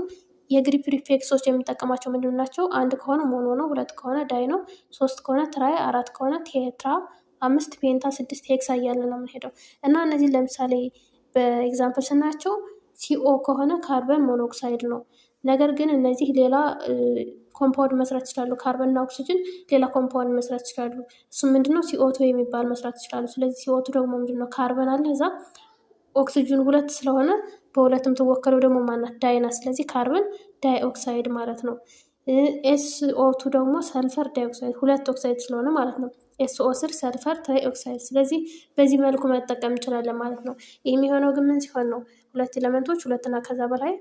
የግሪክ ፕሪፊክሶች የምንጠቀማቸው ምንድን ናቸው? 1 ከሆነ ሞኖ ነው፣ 2 ከሆነ ዳይ ነው፣ 3 ከሆነ ትራይ፣ 4 ከሆነ ቴትራ፣ 5 ፔንታ፣ 6 ሄክሳ እያልን ነው የምንሄደው እና እነዚህ ለምሳሌ በኤግዛምፕል ስናያቸው ሲኦ ከሆነ ካርበን ሞኖክሳይድ ነው። ነገር ግን እነዚህ ሌላ ኮምፓውንድ መስራት ይችላሉ። ካርበን እና ኦክሲጅን ሌላ ኮምፓውንድ መስራት ይችላሉ። እሱም ምንድነው ሲኦቱ የሚባል መስራት ይችላሉ። ስለዚህ ሲኦቱ ደግሞ ምንድነው ካርበን አለ እዛ ኦክሲጅን ሁለት ስለሆነ በሁለትም ትወከለው ደግሞ ማናት ዳይና። ስለዚህ ካርበን ዳይኦክሳይድ ማለት ነው። ኤስኦቱ ደግሞ ሰልፈር ዳይኦክሳይድ ሁለት ኦክሳይድ ስለሆነ ማለት ነው። ኤስኦ ስር ሰልፈር ትራይኦክሳይድ። ስለዚህ በዚህ መልኩ መጠቀም እንችላለን ማለት ነው። ይህ የሚሆነው ግን ምን ሲሆን ነው? ሁለት ኤሌመንቶች ሁለትና ከዛ በላይ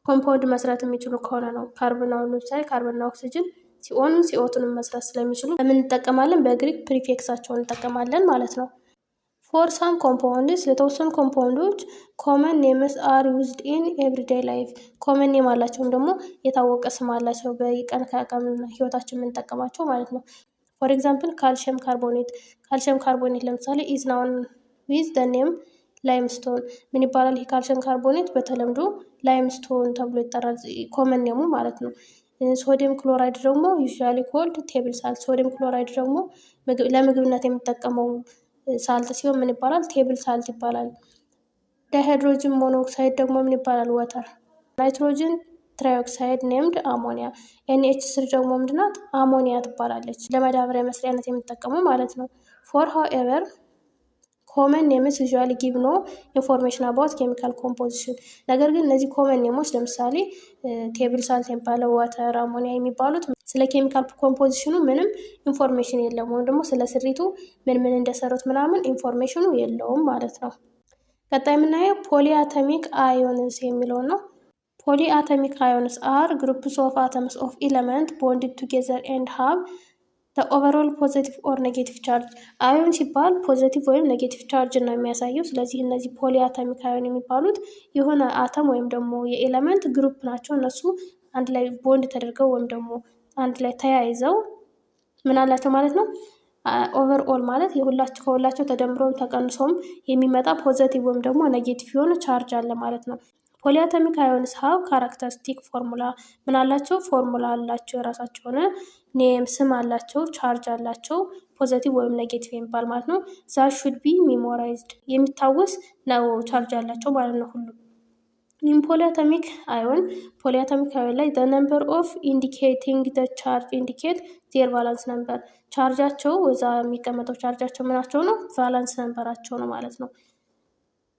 ኮምፓውንድ መስራት የሚችሉ ከሆነ ነው። ካርበን አሁን ለምሳሌ ካርበንና ኦክሲጅን ሲኦንም ሲኦቱንም መስራት ስለሚችሉ ለምን እንጠቀማለን? በግሪክ ፕሪፊክሳቸውን እንጠቀማለን ማለት ነው። ፎር ሳም ኮምፓውንድስ ለተወሰኑ ኮምፓውንዶች ኮመን ኔምስ አር ዩዝድ ኢን ኤቭሪዴይ ላይፍ። ኮመን ኔም አላቸውም ደግሞ የታወቀ ስም አላቸው በቀን ከቀን ህይወታችን የምንጠቀማቸው ማለት ነው። ፎር ኤግዛምፕል ካልሽየም ካርቦኔት። ካልሽየም ካርቦኔት ለምሳሌ ኢዝ ናውን ዊዝ ደ ኔም ላይምስቶን። ምን ይባላል? ይህ ካልሽየም ካርቦኔት በተለምዶ ላይምስቶን ተብሎ ይጠራል፣ ኮመን ኔሙ ማለት ነው። ሶዲየም ክሎራይድ ደግሞ ዩዥዋሊ ኮልድ ቴብል ሳልት። ሶዲየም ክሎራይድ ደግሞ ለምግብነት የሚጠቀመው ሳልት ሲሆን ምን ይባላል? ቴብል ሳልት ይባላል። ዳይሃይድሮጅን ሞኖክሳይድ ደግሞ ምን ይባላል? ወተር። ናይትሮጅን ትራይኦክሳይድ ኔምድ አሞኒያ። ኤንኤች ስር ደግሞ ምንድናት? አሞኒያ ትባላለች። ለማዳበሪያ መስሪያነት የሚጠቀመው ማለት ነው። ፎር ሃውኤቨር ኮመን ኔምስ ዩዥዋሊ ጊቭ ኖ ኢንፎርሜሽን አባውት ኬሚካል ኮምፖዚሽን። ነገር ግን እነዚህ ኮመን ኔሞች ለምሳሌ ቴብል ሳልት የሚባለው ዋተር፣ አሞኒያ የሚባሉት ስለ ኬሚካል ኮምፖዚሽኑ ምንም ኢንፎርሜሽን የለም፣ ወይም ደግሞ ስለ ስሪቱ ምን ምን እንደሰሩት ምናምን ኢንፎርሜሽኑ የለውም ማለት ነው። ቀጣይ የምናየው ፖሊአተሚክ አዮንስ የሚለውን ነው። ፖሊአተሚክ አዮንስ አር ግሩፕስ ኦፍ አተምስ ኦፍ ኤለመንት ቦንድድ ቱጌዘር ኤንድ ሃቭ ኦቨርኦል ፖዘቲቭ ኦር ኔጌቲቭ ቻርጅ። አዮን ሲባል ፖዘቲቭ ወይም ኔጌቲቭ ቻርጅ ነው የሚያሳየው። ስለዚህ እነዚህ ፖሊአተሚክ አዮን የሚባሉት የሆነ አተም ወይም ደግሞ የኤለመንት ግሩፕ ናቸው። እነሱ አንድ ላይ ቦንድ ተደርገው ወይም ደግሞ አንድ ላይ ተያይዘው ምን አላቸው ማለት ነው። ኦቨርኦል ማለት ከሁላቸው ተደምሮም ተቀንሶም የሚመጣ ፖዘቲቭ ወይም ደግሞ ኔጌቲቭ የሆነ ቻርጅ አለ ማለት ነው። ፖሊአተሚክ አዮንስ ሀብ ካራክተሪስቲክ ፎርሙላ። ምን አላቸው? ፎርሙላ አላቸው። የራሳቸው የሆነ ኔም ስም አላቸው፣ ቻርጅ አላቸው፣ ፖዘቲቭ ወይም ኔጌቲቭ የሚባል ማለት ነው። ዛት ሹድ ቢ ሜሞራይዝድ የሚታወስ ነው ቻርጅ አላቸው ማለት ነው ሁሉም። ኢን ፖሊአተሚክ አዮን ላይ the number of indicating the charge indicate their valence number። ቻርጃቸው እዛ የሚቀመጠው ቻርጃቸው ምናቸው ነው? ቫላንስ ነምበራቸው ነው ማለት ነው።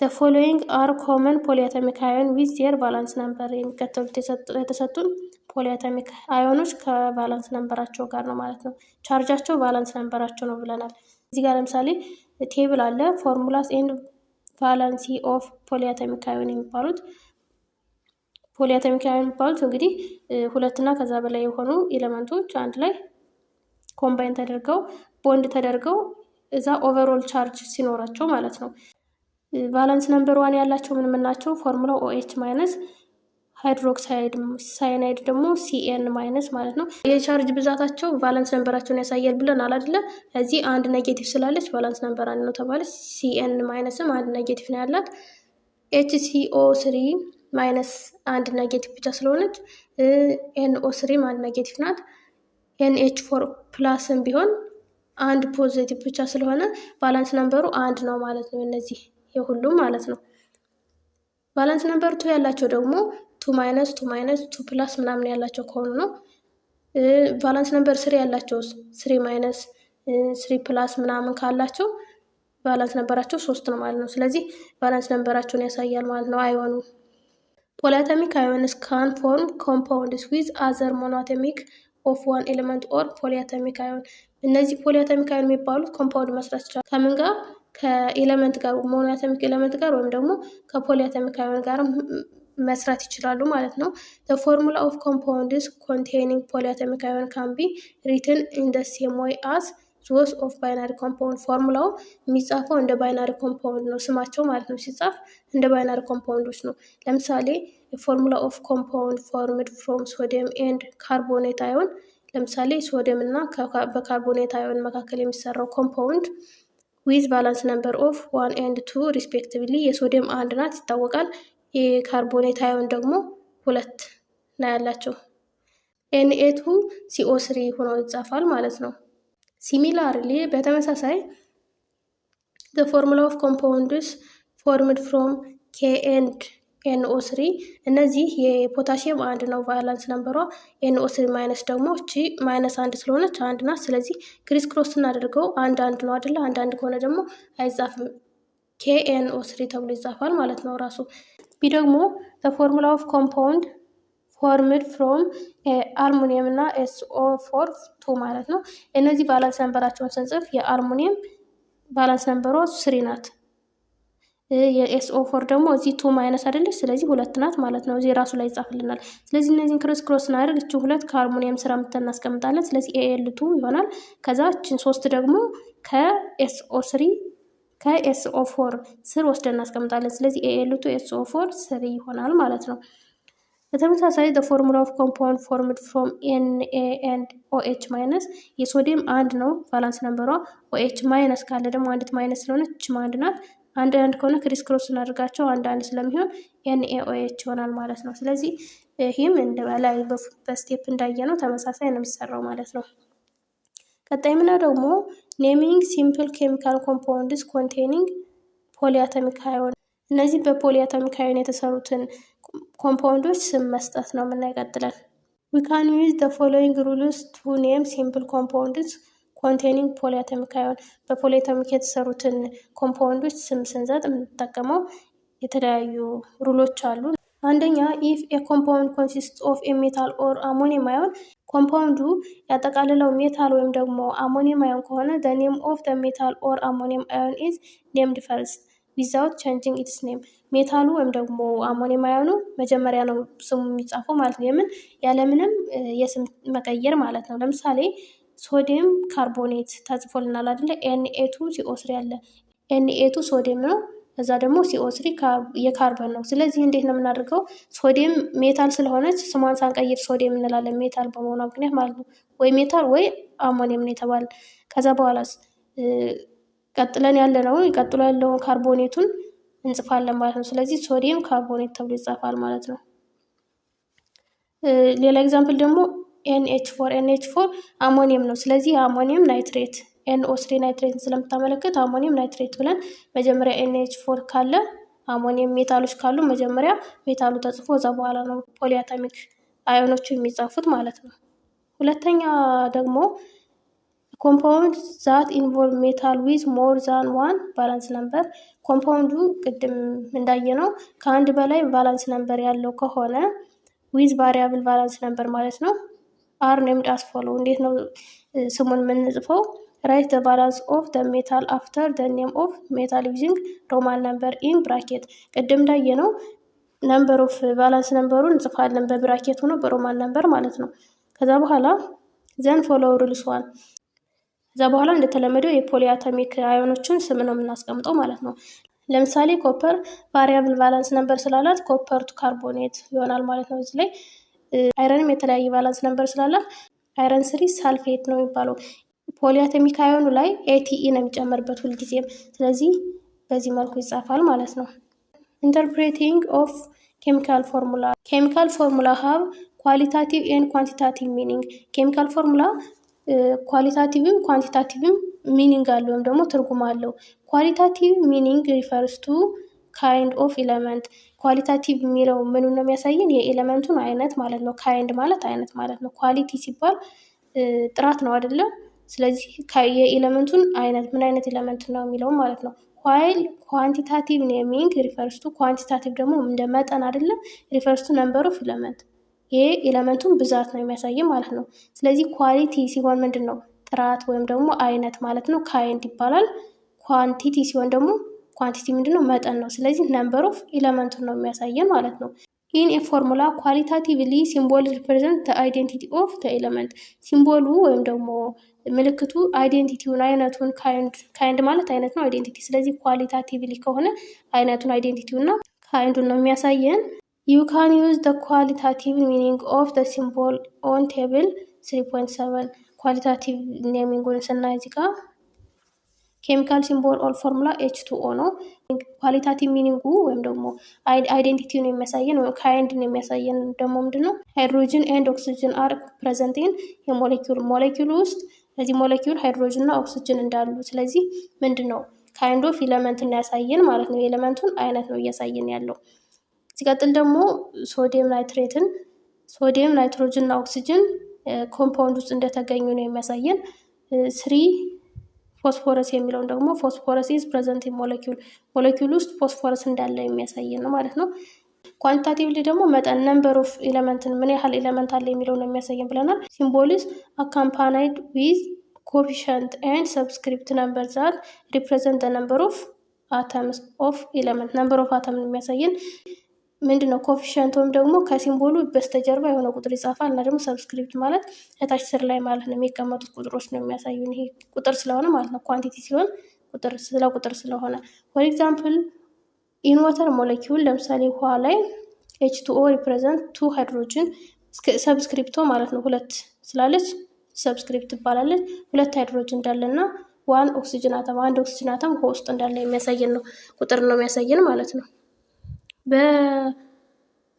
the following are common polyatomic ion with their valence number። የሚከተሉት የተሰጡን ፖሊአተሚክ አዮኖች ከቫላንስ ነምበራቸው ጋር ነው ማለት ነው። ቻርጃቸው ቫላንስ ነምበራቸው ነው ብለናል። እዚህ ጋር ለምሳሌ ቴብል አለ። ፎርሙላስ ኤንድ ቫላንሲ ኦፍ ፖሊአተሚክ አዮን የሚባሉት እንግዲህ ሁለትና ከዛ በላይ የሆኑ ኤሌመንቶች አንድ ላይ ኮምባይን ተደርገው ቦንድ ተደርገው እዛ ኦቨርኦል ቻርጅ ሲኖራቸው ማለት ነው። ቫላንስ ነምበር ዋን ያላቸው ምን ናቸው? ፎርሙላው ኦኤች ማይነስ፣ ሃይድሮክሳይድ ሳይናይድ ደግሞ ሲኤን ማይነስ ማለት ነው። የቻርጅ ብዛታቸው ቫላንስ ነምበራቸውን ያሳያል ብለን አላደለ? እዚህ አንድ ኔጌቲቭ ስላለች ቫላንስ ነምበር አንድ ነው ተባለች። ሲኤን ማይነስም አንድ ኔጌቲቭ ነው ያላት። ኤችሲኦ ስሪ ማይነስ አንድ ኔጌቲቭ ብቻ ስለሆነች ኤንኦ ስሪም አንድ ኔጌቲቭ ናት። ኤንኤች ፎር ፕላስም ቢሆን አንድ ፖዚቲቭ ብቻ ስለሆነ ቫላንስ ነምበሩ አንድ ነው ማለት ነው። እነዚህ የሁሉም ማለት ነው። ቫላንስ ነምበር ቱ ያላቸው ደግሞ ቱ ማይነስ ቱ ፕላስ ምናምን ያላቸው ከሆኑ ነው። ቫላንስ ነምበር ስሪ ያላቸው ስሪ ማይነስ ስሪ ፕላስ ምናምን ካላቸው ቫላንስ ነምበራቸው ሶስት ነው ማለት ነው። ስለዚህ ቫላንስ ነምበራቸውን ያሳያል ማለት ነው አይሆኑ። ፖሊአተሚክ አዮንስ ካን ፎርም ኮምፓውንድስ ዊዝ አዘር ሞኖአቶሚክ ኦፍ ዋን ኤሌመንት ኦር ፖሊአተሚክ አዮን። እነዚህ ፖሊአተሚክ አዮን የሚባሉት ኮምፓውንድ መስራት ይችላል። ከምን ጋር? ከኤሌመንት ጋር፣ ሞኖአቶሚክ ኤሌመንት ጋር ወይም ደግሞ ከፖሊአተሚክ አዮን ጋር መስራት ይችላሉ ማለት ነው። the formula of compounds containing polyatomic ion can be written in the same way as those of binary compound። ፎርሙላው የሚጻፈው እንደ ባይናሪ ኮምፓውንድ ነው ስማቸው ማለት ነው። ሲጻፍ እንደ ባይናሪ ኮምፓውንዶች ነው። ለምሳሌ ፎርሙላ ኦፍ ኮምፓውንድ ፎርምድ ፍሮም ሶዲየም ኤንድ ካርቦኔት አዮን። ለምሳሌ ሶዲየም እና በካርቦኔት አዮን መካከል የሚሰራው ኮምፓውንድ ዊዝ ቫላንስ ነምበር ኦፍ 1 and 2 ሪስፔክቲቭሊ። የሶዲየም አንድ ናት ይታወቃል። የካርቦኔት አዮን ደግሞ ሁለት ነው ያላቸው። ኤንኤቱ ሲኦ3 ሆኖ ይጻፋል ማለት ነው። ሲሚላርሊ በተመሳሳይ the formula of compounds formed from K and NO3 እነዚህ የፖታሲየም አንድ ነው ቫላንስ ነምበሯ። NO3 ማይነስ ደግሞ እቺ -1 ስለሆነች አንድ ናት። ስለዚህ ክሪስ ክሮስ ስናደርገው አንድ ነው አይደለ? አንድ ከሆነ ደግሞ አይጻፍም KNO3 ተብሎ ይጻፋል ማለት ነው ራሱ። ቢ ደግሞ the formula of compound formed from አልሙኒየም እና SO4 2 ማለት ነው። እነዚህ ቫላንስ ነምበራቸውን ስንጽፍ የአልሙኒየም ቫላንስ ነምበሯ 3 ናት። የSO4 ደግሞ እዚህ 2 ማይነስ አይደለች፣ ስለዚህ 2 ናት ማለት ነው። እዚህ ራሱ ላይ ይጻፍልናል። ስለዚህ እነዚህን ክሮስ እናደርግ እቺ 2 ከአልሙኒየም ስራ ምተን እናስቀምጣለን። ስለዚህ Al2 ይሆናል። ከዛ እቺን 3 ደግሞ ከSO3 ከSO4 ስር ወስደን እናስቀምጣለን። ስለዚህ Al2 SO4 3 ይሆናል ማለት ነው። በተመሳሳይ the formula of compound formed from Na and OH minus የሶዲየም አንድ ነው ቫላንስ ነምበሯ። OH ማይነስ ካለ ደግሞ አንዲት ማይነስ ስለሆነች አንድ ናት። አንድ ከሆነ ክሪስ ክሮስ እናደርጋቸው አንድ ስለሚሆን NaOH ይሆናል ማለት ነው። ስለዚህ ይህም እንደ በላይ በስቴፕ እንዳየነው ተመሳሳይ ነው የሚሰራው ማለት ነው። ቀጣይ ምናው ደግሞ ኔሚንግ ሲምፕል ኬሚካል ኮምፓውንድስ ኮንቴኒንግ ፖሊአቶሚክ አዮን። እነዚህ በፖሊአቶሚክ አዮን የተሰሩትን ኮምፓውንዶች ስም መስጠት ነው የምናይቀጥለን። we can use the following rules to name simple compounds containing polyatomic ion። በፖሊአቶሚክ የተሰሩትን ኮምፓውንዶች ስም ስንሰጥ የምንጠቀመው የተለያዩ ሩሎች አሉ። አንደኛ if a compound consists of a metal or ammonium ion ኮምፓውንዱ ያጠቃልለው ሜታል ወይም ደግሞ አሞኒየም አዮን ከሆነ the name of the metal or ammonium ion is named first without changing its name። ሜታሉ ወይም ደግሞ አሞኒየም አዮኑ መጀመሪያ ነው ስሙ የሚጻፈው ማለት ነው። የምን ያለምንም የስም መቀየር ማለት ነው። ለምሳሌ ሶዲየም ካርቦኔት ተጽፎልናል አይደለ? Na2CO3 አለ። Na2 ሶዲየም ነው። ከዛ ደግሞ CO3 የካርበን ነው። ስለዚህ እንዴት ነው የምናደርገው? ሶዲየም ሜታል ስለሆነች ስሟን ሳንቀይር ሶዲየም እንላለን፣ ሜታል በመሆኗ ምክንያት ማለት ነው። ወይ ሜታል ወይ አሞኒየም ነው የተባለ። ከዛ በኋላስ ቀጥሎ ያለውን ካርቦኔቱን እንጽፋለን ማለት ነው። ስለዚህ ሶዲየም ካርቦኔት ተብሎ ይጻፋል ማለት ነው። ሌላ ኤግዛምፕል ደግሞ NH4 አሞኒየም ነው። ስለዚህ አሞኒየም ናይትሬት NO3 ናይትሬትን ስለምታመለክት አሞኒየም ናይትሬት ብለን መጀመሪያ NH4 ካለ አሞኒየም ሜታሎች ካሉ መጀመሪያ ሜታሉ ተጽፎ እዛ በኋላ ነው ፖሊአቶሚክ አዮኖቹ የሚጻፉት ማለት ነው። ሁለተኛ ደግሞ ኮምፓውንድ ዛት ኢንቮልቭ ሜታል ዊዝ ሞር ዛን ዋን ቫላንስ ነምበር። ኮምፓውንዱ ቅድም እንዳየነው ከአንድ በላይ ቫላንስ ነምበር ያለው ከሆነ ዊዝ ቫሪያብል ቫላንስ ነምበር ማለት ነው። አር ኔምድ አስ ፎሎ። እንዴት ነው ስሙን የምንጽፈው? ራይት the balance of the metal after the name of metal using roman number in bracket። ቅድም እንዳየነው ነምበር ኦፍ ቫላንስ ነምበሩን እንጽፋለን በብራኬት ሆኖ በሮማን ነምበር ማለት ነው። ከዛ በኋላ ዘን ፎሎው ሩልስ ዋን። ከዛ በኋላ እንደተለመደው የፖሊአቶሚክ አዮኖችን ስም ነው የምናስቀምጠው ማለት ነው። ለምሳሌ ኮፐር ቫሪያብል ቫላንስ ነምበር ስላላት ኮፐር ቱ ካርቦኔት ይሆናል ማለት ነው። እዚህ ላይ አይረንም የተለያየ ቫላንስ ነምበር ስላላት አይረን 3 ሳልፌት ነው የሚባለው። ፖሊአቶሚክ አዮኑ ላይ ATE ነው የሚጨመርበት ሁልጊዜም። ስለዚህ በዚህ መልኩ ይጻፋል ማለት ነው። ኢንተርፕሬቲንግ ኦፍ ኬሚካል ፎርሙላ። ኬሚካል ፎርሙላ ሃቭ ኳሊታቲቭ ኤንድ ኳንቲታቲቭ ሚኒንግ። ኬሚካል ፎርሙላ ኳሊታቲቭም ኳንቲታቲቭም ሚኒንግ አለው ወይም ደግሞ ትርጉም አለው። ኳሊታቲቭ ሚኒንግ ሪፈርስ ቱ ካይንድ ኦፍ ኤለመንት። ኳሊታቲቭ የሚለው ምኑን ነው የሚያሳየን? የኤለመንቱን አይነት ማለት ነው። ካይንድ ማለት አይነት ማለት ነው። ኳሊቲ ሲባል ጥራት ነው አይደለም? ስለዚህ የኤለመንቱን አይነት ምን አይነት ኤለመንት ነው የሚለው ማለት ነው። ዋይል ኳንቲታቲቭ ኔሚንግ ሪፈርስ ቱ፣ ኳንቲታቲቭ ደግሞ እንደ መጠን አይደለም፣ ሪፈርስ ቱ ነምበር ኦፍ ኤለመንት፣ ይሄ ኤለመንቱን ብዛት ነው የሚያሳየን ማለት ነው። ስለዚህ ኳሊቲ ሲሆን ምንድን ነው? ጥራት ወይም ደግሞ አይነት ማለት ነው፣ ካይንድ ይባላል። ኳንቲቲ ሲሆን ደግሞ ኳንቲቲ ምንድን ነው? መጠን ነው። ስለዚህ ነምበር ኦፍ ኤለመንቱን ነው የሚያሳየን ማለት ነው። ኢን ኤ ፎርሙላ ኳሊታቲቭሊ ሲምቦል ሪፕሬዘንት አይዴንቲቲ ኦፍ ኤለመንት። ሲምቦሉ ወይም ደግሞ ምልክቱ አይዴንቲቲውን አይነቱን፣ ካይንድ ማለት አይነት ነው፣ አይዴንቲቲ። ስለዚህ ኳሊታቲቭሊ ከሆነ አይነቱን አይዴንቲቲውን እና ካይንዱን ነው የሚያሳየን። ዩ ካን ዩዝ the qualitative meaning of the symbol on table 3.7። ኳሊታቲቭ ኔሚንጉን ስናይ እዚህ ጋር ኬሚካል ሲምቦል ኦል ፎርሙላ H2O ነው። ኳሊታቲቭ ሚኒንጉ ወይም ደግሞ አይዴንቲቲውን የሚያሳየን ወይም ካይንድን የሚያሳየን ደግሞ ምንድን ነው? ሃይድሮጅን ኤንድ ኦክሲጅን አር ፕሬዘንት ኢን ሞሌኪውል ውስጥ በዚህ ሞሌኪውል ሃይድሮጅን እና ኦክሲጅን እንዳሉ። ስለዚህ ምንድን ነው? ካይንድ ኦፍ ኤለመንት እናያሳየን ማለት ነው። የኤለመንቱን አይነት ነው እያሳየን ያለው። ሲቀጥል ደግሞ ሶዲየም ናይትሮጅን እና ኦክሲጅን ኮምፓውንድ ውስጥ እንደተገኙ ነው የሚያሳየን። 3 ፎስፎረስ የሚለውን ደግሞ ፎስፎረስ ኢዝ ፕሬዘንት ኢን ሞለኪውል ውስጥ ፎስፎረስ እንዳለ የሚያሳየን ነው ማለት ነው። ኳንቲታቲቭሊ ደግሞ መጠን ነምበር ኦፍ ኤሌመንትን ምን ያህል ኤሌመንት አለ የሚለውን የሚያሳየን ብለናል። ሲምቦልስ አካምፓናይድ ዊዝ ኮፊሸንት ኤንድ ሰብስክሪፕት ነምበር ዛት ሪፕሬዘንት ነምበር ኦፍ አተምስ ኦፍ ኤሌመንት ነምበር ኦፍ አተም የሚያሳየን ምንድነው? ኮፊሸንት ወይም ደግሞ ከሲምቦሉ በስተጀርባ የሆነ ቁጥር ይጻፋል እና ደግሞ ሰብስክሪፕት ማለት ከታች ስር ላይ ማለት ነው የሚቀመጡት ቁጥሮች ነው የሚያሳዩን። ይሄ ቁጥር ስለሆነ ማለት ነው። ኳንቲቲ ሲሆን ቁጥር ስለሆነ ፎር ኤግዛምፕል ኢን ዋተር ሞለኪውል ለምሳሌ ውሃ ላይ H2O ሪፕሬዘንት 2 ሃይድሮጅን ሰብስክሪፕቶ ማለት ነው 2 ስላለች ሰብስክሪፕት ትባላለች። 2 ሃይድሮጅን እንዳለና 1 ኦክሲጅን አተም አንድ ኦክሲጅን አተም ውሃ ውስጥ እንዳለ የሚያሳየን ነው ቁጥር ነው የሚያሳየን ማለት ነው።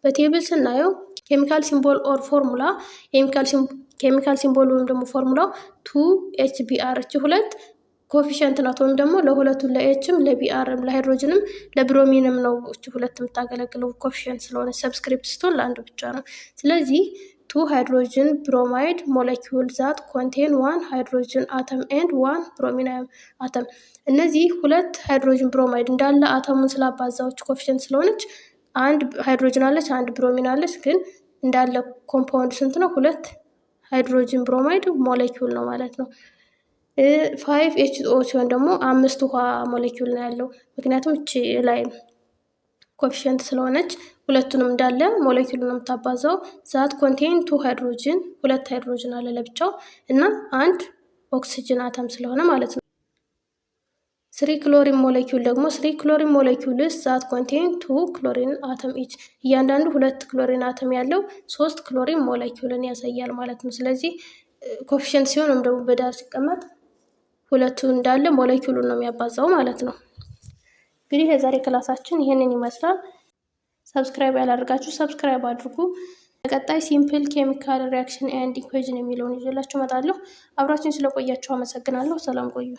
በቴብል ስናየው ኬሚካል ሲምቦል ኦር ፎርሙላ ኬሚካል ሲምቦል ወይም ደግሞ ፎርሙላው 2HBr እቺ 2 ኮፊሸንት ናት ወይም ደግሞ ለሁለቱ ለኤችም ለቢአርም ለሃይድሮጅንም ለብሮሚንም ነው እቺ 2 የምታገለግለው ኮፊሸንት ስለሆነ ሰብስክሪፕት ስትሆን ለአንድ ብቻ ነው። ስለዚህ 2 ሃይድሮጅን ብሮማይድ ሞለኪውል ዛት ኮንቴን 1 ሃይድሮጅን አተም ኤንድ 1 ብሮሚን አተም። እነዚህ 2 ሃይድሮጅን ብሮማይድ እንዳለ አተሙን ስላባዛዎች ኮፊሸንት ስለሆነች አንድ ሃይድሮጅን አለች አንድ ብሮሚን አለች፣ ግን እንዳለ ኮምፓውንድ ስንት ነው? 2 ሃይድሮጅን ብሮማይድ ሞለኪውል ነው ማለት ነው። 5H2O ሲሆን ደግሞ 5 ውሃ ሞለኪውል ነው ያለው። ምክንያቱም እቺ ላይ ኮፊሸንት ስለሆነች ሁለቱንም እንዳለ ሞለኪውል ነው የምታባዛው። ዛት ኮንቴን 2 ሃይድሮጅን 2 ሃይድሮጅን አለ ለብቻው እና አንድ ኦክሲጅን አተም ስለሆነ ማለት ነው። 3 ክሎሪን ሞለኪውል ደግሞ 3 ክሎሪን ሞለኪውልስ ዛት ኮንቴን 2 ክሎሪን አተም ኢች እያንዳንዱ 2 ክሎሪን አተም ያለው 3 ክሎሪን ሞለኪውልን ያሳያል ማለት ነው። ስለዚህ ኮፊሸንት ሲሆን ወይም ደግሞ በዳር ሲቀመጥ ሁለቱ እንዳለ ሞለኪውሉን ነው የሚያባዛው ማለት ነው። እንግዲህ የዛሬ ክላሳችን ይሄንን ይመስላል። ሰብስክራይብ ያላደርጋችሁ ሰብስክራይብ አድርጉ። በቀጣይ ሲምፕል ኬሚካል ሪአክሽን ኤንድ ኢኩዌሽን የሚለውን ይዤላችሁ እመጣለሁ። አብራችሁን ስለቆያችሁ አመሰግናለሁ። ሰላም ቆዩ።